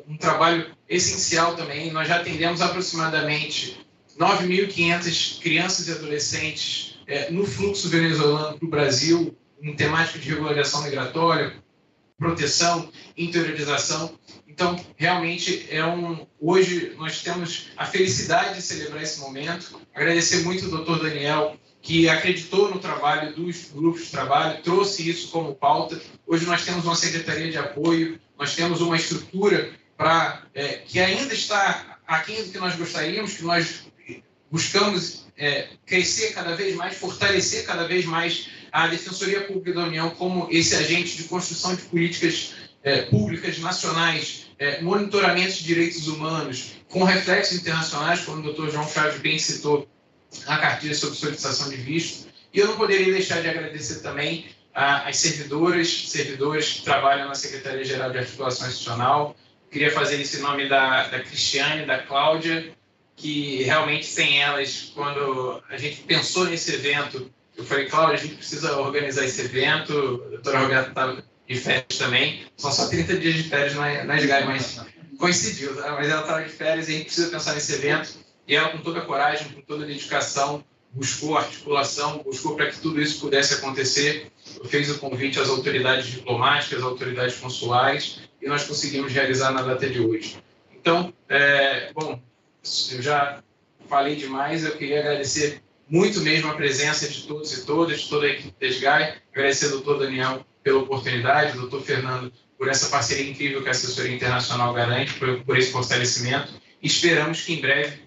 um trabalho essencial também. Nós já atendemos aproximadamente 9.500 crianças e adolescentes no fluxo venezuelano para o Brasil, em temática de regularização migratória, proteção, interiorização. Então, realmente, hoje nós temos a felicidade de celebrar esse momento. Agradecer muito ao Dr. Daniel, que acreditou no trabalho dos grupos de trabalho, trouxe isso como pauta. Hoje nós temos uma secretaria de apoio, nós temos uma estrutura que ainda está aquém do que nós gostaríamos, que nós buscamos crescer cada vez mais, fortalecer cada vez mais a Defensoria Pública da União como esse agente de construção de políticas públicas nacionais, monitoramento de direitos humanos, com reflexos internacionais, como o Dr. João Chaves bem citou, a cartilha sobre solicitação de visto. E eu não poderia deixar de agradecer também às servidores que trabalham na Secretaria-Geral de Articulação Institucional. Queria fazer esse nome da Cristiane e da Cláudia, que realmente sem elas, quando a gente pensou nesse evento, eu falei, Cláudia, a gente precisa organizar esse evento, a doutora Roberta estava de férias também, são só 30 dias de férias na SGAI, mas coincidiu, tá? Mas ela estava de férias e a gente precisa pensar nesse evento, e ela com toda a coragem, com toda a dedicação, buscou articulação, buscou para que tudo isso pudesse acontecer, fez o convite às autoridades diplomáticas, às autoridades consulares, e nós conseguimos realizar na data de hoje. Então, bom, eu já falei demais, eu queria agradecer muito mesmo a presença de todos e todas, de toda a equipe da SGAI, agradecer ao doutor Daniel pela oportunidade, ao doutor Fernando por essa parceria incrível que a assessoria internacional garante, por esse fortalecimento, e esperamos que em breve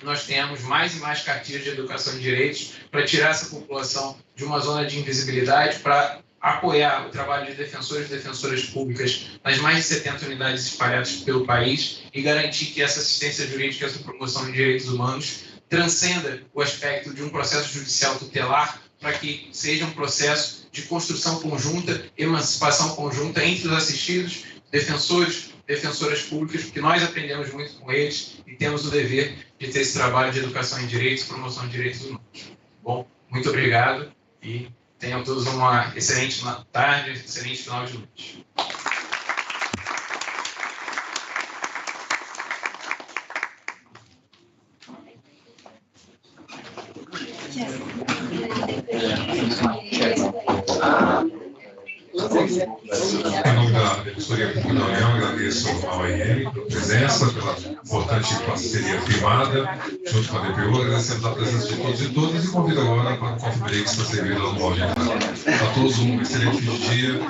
nós tenhamos mais e mais cartilhas de educação de direitos para tirar essa população de uma zona de invisibilidade, para apoiar o trabalho de defensores e defensoras públicas nas mais de 70 unidades espalhadas pelo país e garantir que essa assistência jurídica, essa promoção de direitos humanos transcenda o aspecto de um processo judicial tutelar para que seja um processo de construção conjunta, emancipação conjunta entre os assistidos, defensores, defensoras públicas, porque nós aprendemos muito com eles e temos o dever de ter esse trabalho de educação em direitos, promoção de direitos humanos. Bom, muito obrigado e tenham todos uma excelente tarde, excelente final de noite. Em nome da Defensoria Pública da União, agradeço ao OIM pela presença, pela importante parceria firmada junto com a DPU, agradecemos a presença de todos e todas e convido agora para o coffee break para servir lá no hall de entrada. A todos um excelente dia.